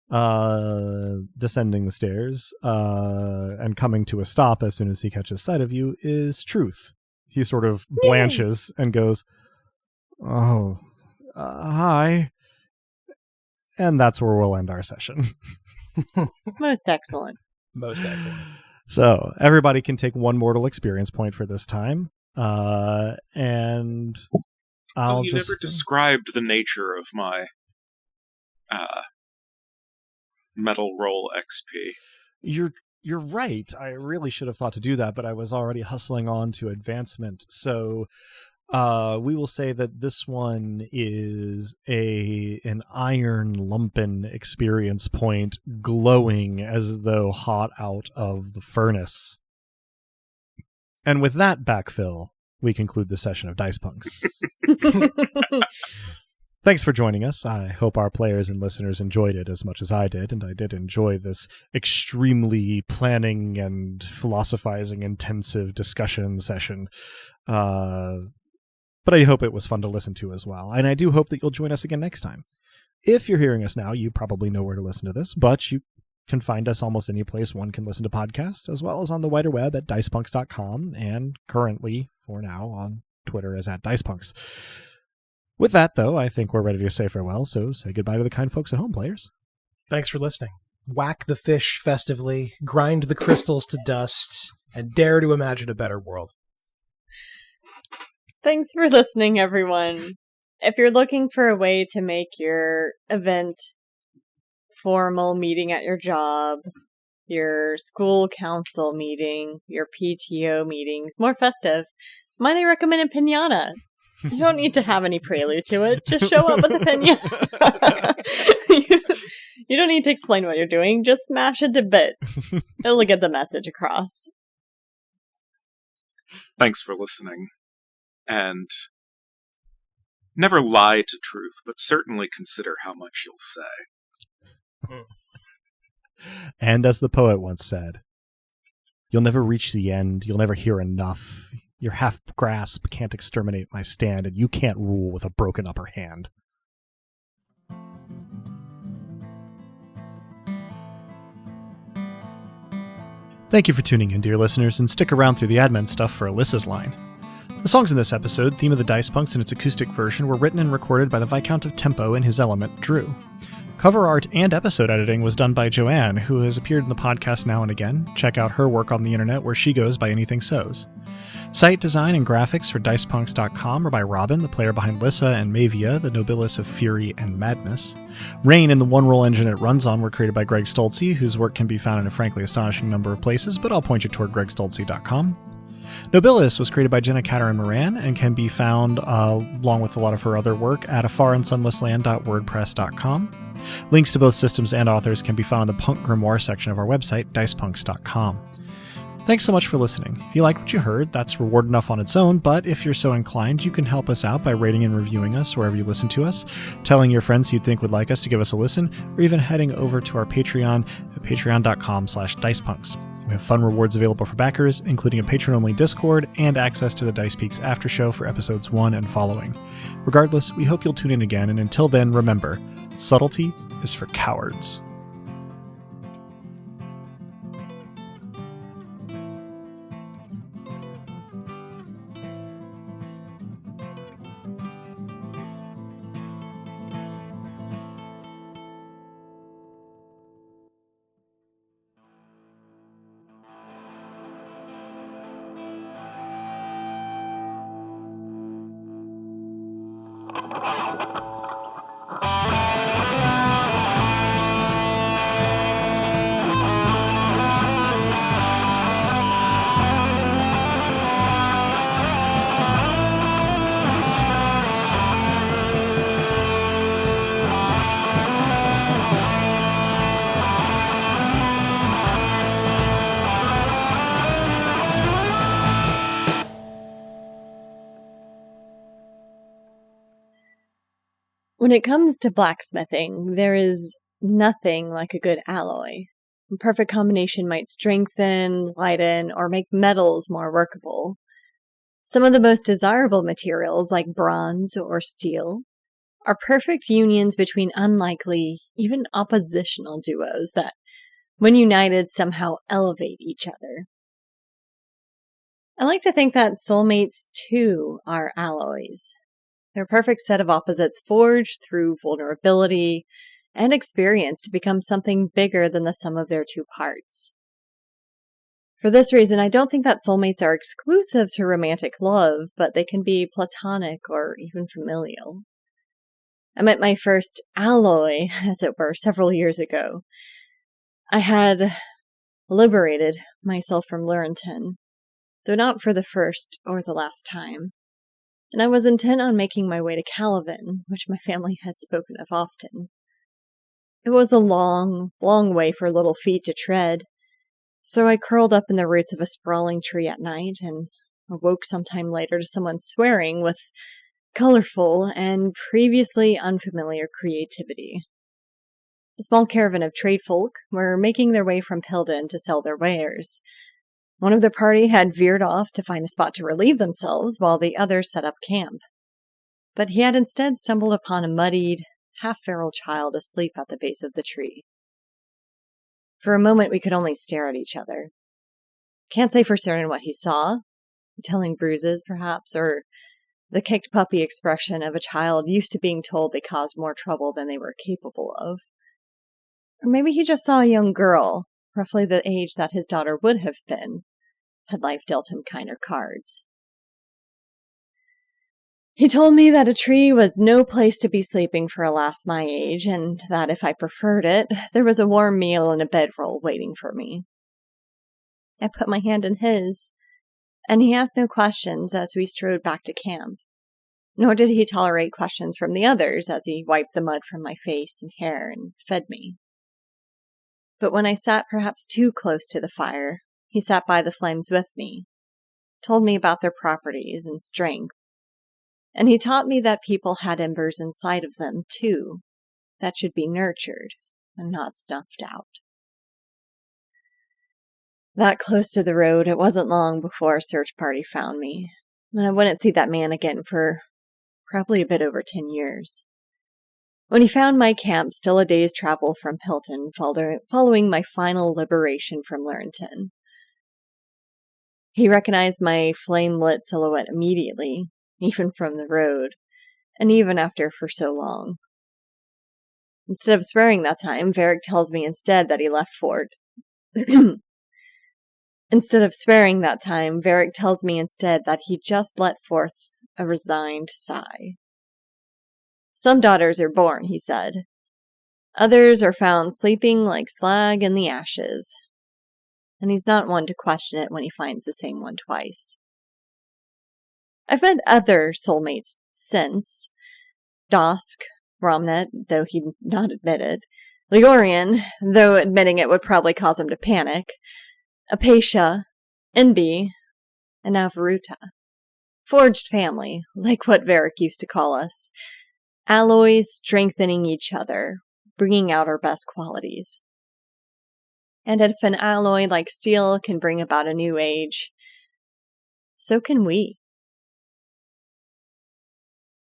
descending the stairs, and coming to a stop as soon as he catches sight of you is Truth. He sort of blanches and goes, oh, hi. And that's where we'll end our session. Most excellent. Most excellent. So everybody can take one mortal experience point for this time. And I'll you just... never described the nature of my metal roll XP. You're right. I really should have thought to do that, but I was already hustling on to advancement. So we will say that this one is an iron lumpen experience point, glowing as though hot out of the furnace. And with that backfill, we conclude the session of Dice Punks. Thanks for joining us. I hope our players and listeners enjoyed it as much as I did, and I did enjoy this extremely planning and philosophizing intensive discussion session. But I hope it was fun to listen to as well, and I do hope that you'll join us again next time. If you're hearing us now, you probably know where to listen to this, but you can find us almost any place one can listen to podcasts, as well as on the wider web at dicepunks.com, and currently, for now, on Twitter as @dicepunks. With that, though, I think we're ready to say farewell, so say goodbye to the kind folks at home, players. Thanks for listening. Whack the fish festively, grind the crystals to dust, and dare to imagine a better world. Thanks for listening, everyone. If you're looking for a way to make your event, formal meeting at your job, your school council meeting, your PTO meetings more festive, might I recommend a piñata? You don't need to have any prelude to it. Just show up with a piñata. You don't need to explain what you're doing. Just smash it to bits. It'll get the message across. Thanks for listening. And never lie to truth, but certainly consider how much you'll say. And as the poet once said, you'll never reach the end, you'll never hear enough. Your half-grasp can't exterminate my stand, and you can't rule with a broken upper hand. Thank you for tuning in, dear listeners, and stick around through the admin stuff for Alyssa's line. The songs in this episode, Theme of the Dice Punks and its acoustic version, were written and recorded by the Viscount of Tempo in his element, Drew. Cover art and episode editing was done by Joanne, who has appeared in the podcast now and again. Check out her work on the internet where she goes by Anything Sows. Site design and graphics for DicePunks.com are by Robin, the player behind Lissa and Mavia, the Nobilis of Fury and Madness. Rain and the one-roll engine it runs on were created by Greg Stolze, whose work can be found in a frankly astonishing number of places, but I'll point you toward gregstolze.com. Nobilis was created by Jenna Caterin Moran and can be found, along with a lot of her other work, at afarandsunlessland.wordpress.com. Links to both systems and authors can be found in the Punk Grimoire section of our website, dicepunks.com. Thanks so much for listening. If you like what you heard, that's reward enough on its own, but if you're so inclined, you can help us out by rating and reviewing us wherever you listen to us, telling your friends you'd think would like us to give us a listen, or even heading over to our Patreon at patreon.com/dicepunks. We have fun rewards available for backers, including a patron-only Discord and access to the Dice Peaks After Show for episodes 1 and following. Regardless, we hope you'll tune in again, and until then, remember, subtlety is for cowards. When it comes to blacksmithing, there is nothing like a good alloy. A perfect combination might strengthen, lighten, or make metals more workable. Some of the most desirable materials, like bronze or steel, are perfect unions between unlikely, even oppositional duos that, when united, somehow elevate each other. I like to think that soulmates, too, are alloys. They're a perfect set of opposites forged through vulnerability and experience to become something bigger than the sum of their two parts. For this reason, I don't think that soulmates are exclusive to romantic love, but they can be platonic or even familial. I met my first alloy, as it were, several years ago. I had liberated myself from Lurenton, though not for the first or the last time. And I was intent on making my way to Calavan, which my family had spoken of often. It was a long, long way for little feet to tread, so I curled up in the roots of a sprawling tree at night and awoke sometime later to someone swearing with colorful and previously unfamiliar creativity. A small caravan of trade folk were making their way from Pilden to sell their wares. One of the party had veered off to find a spot to relieve themselves, while the others set up camp. But he had instead stumbled upon a muddied, half-feral child asleep at the base of the tree. For a moment we could only stare at each other. Can't say for certain what he saw, telling bruises, perhaps, or The kicked puppy expression of a child used to being told they caused more trouble than they were capable of. Or maybe he just saw a young girl, roughly the age that his daughter would have been, had life dealt him kinder cards. He told me that a tree was no place to be sleeping for a lass my age, and that if I preferred it, there was a warm meal and a bedroll waiting for me. I put my hand in his, and he asked no questions as we strode back to camp, nor did he tolerate questions from the others as he wiped the mud from my face and hair and fed me. But when I sat perhaps too close to the fire, he sat by the flames with me, told me about their properties and strength, and he taught me that people had embers inside of them, too, that should be nurtured and not snuffed out. That close to the road, it wasn't long before a search party found me, and I wouldn't see that man again for probably a bit over 10 years. When he found my camp, still a day's travel from Hilton, following my final liberation from Lurenton, he recognized my flame-lit silhouette immediately, even from the road, and even after for so long. Instead of swearing that time, Varric tells me instead that he left Fort. Instead of swearing that time, Varric tells me instead that he just let forth a resigned sigh. Some daughters are born, he said. Others are found sleeping like slag in the ashes. And he's not one to question it when he finds the same one twice. I've met other soulmates since. Dosk, Romnet, though he'd not admit it. Ligorian, though admitting it would probably cause him to panic. Apatia, Enby, and Avaruta. Forged family, like what Varric used to call us. Alloys strengthening each other, bringing out our best qualities. And if an alloy like steel can bring about a new age, so can we.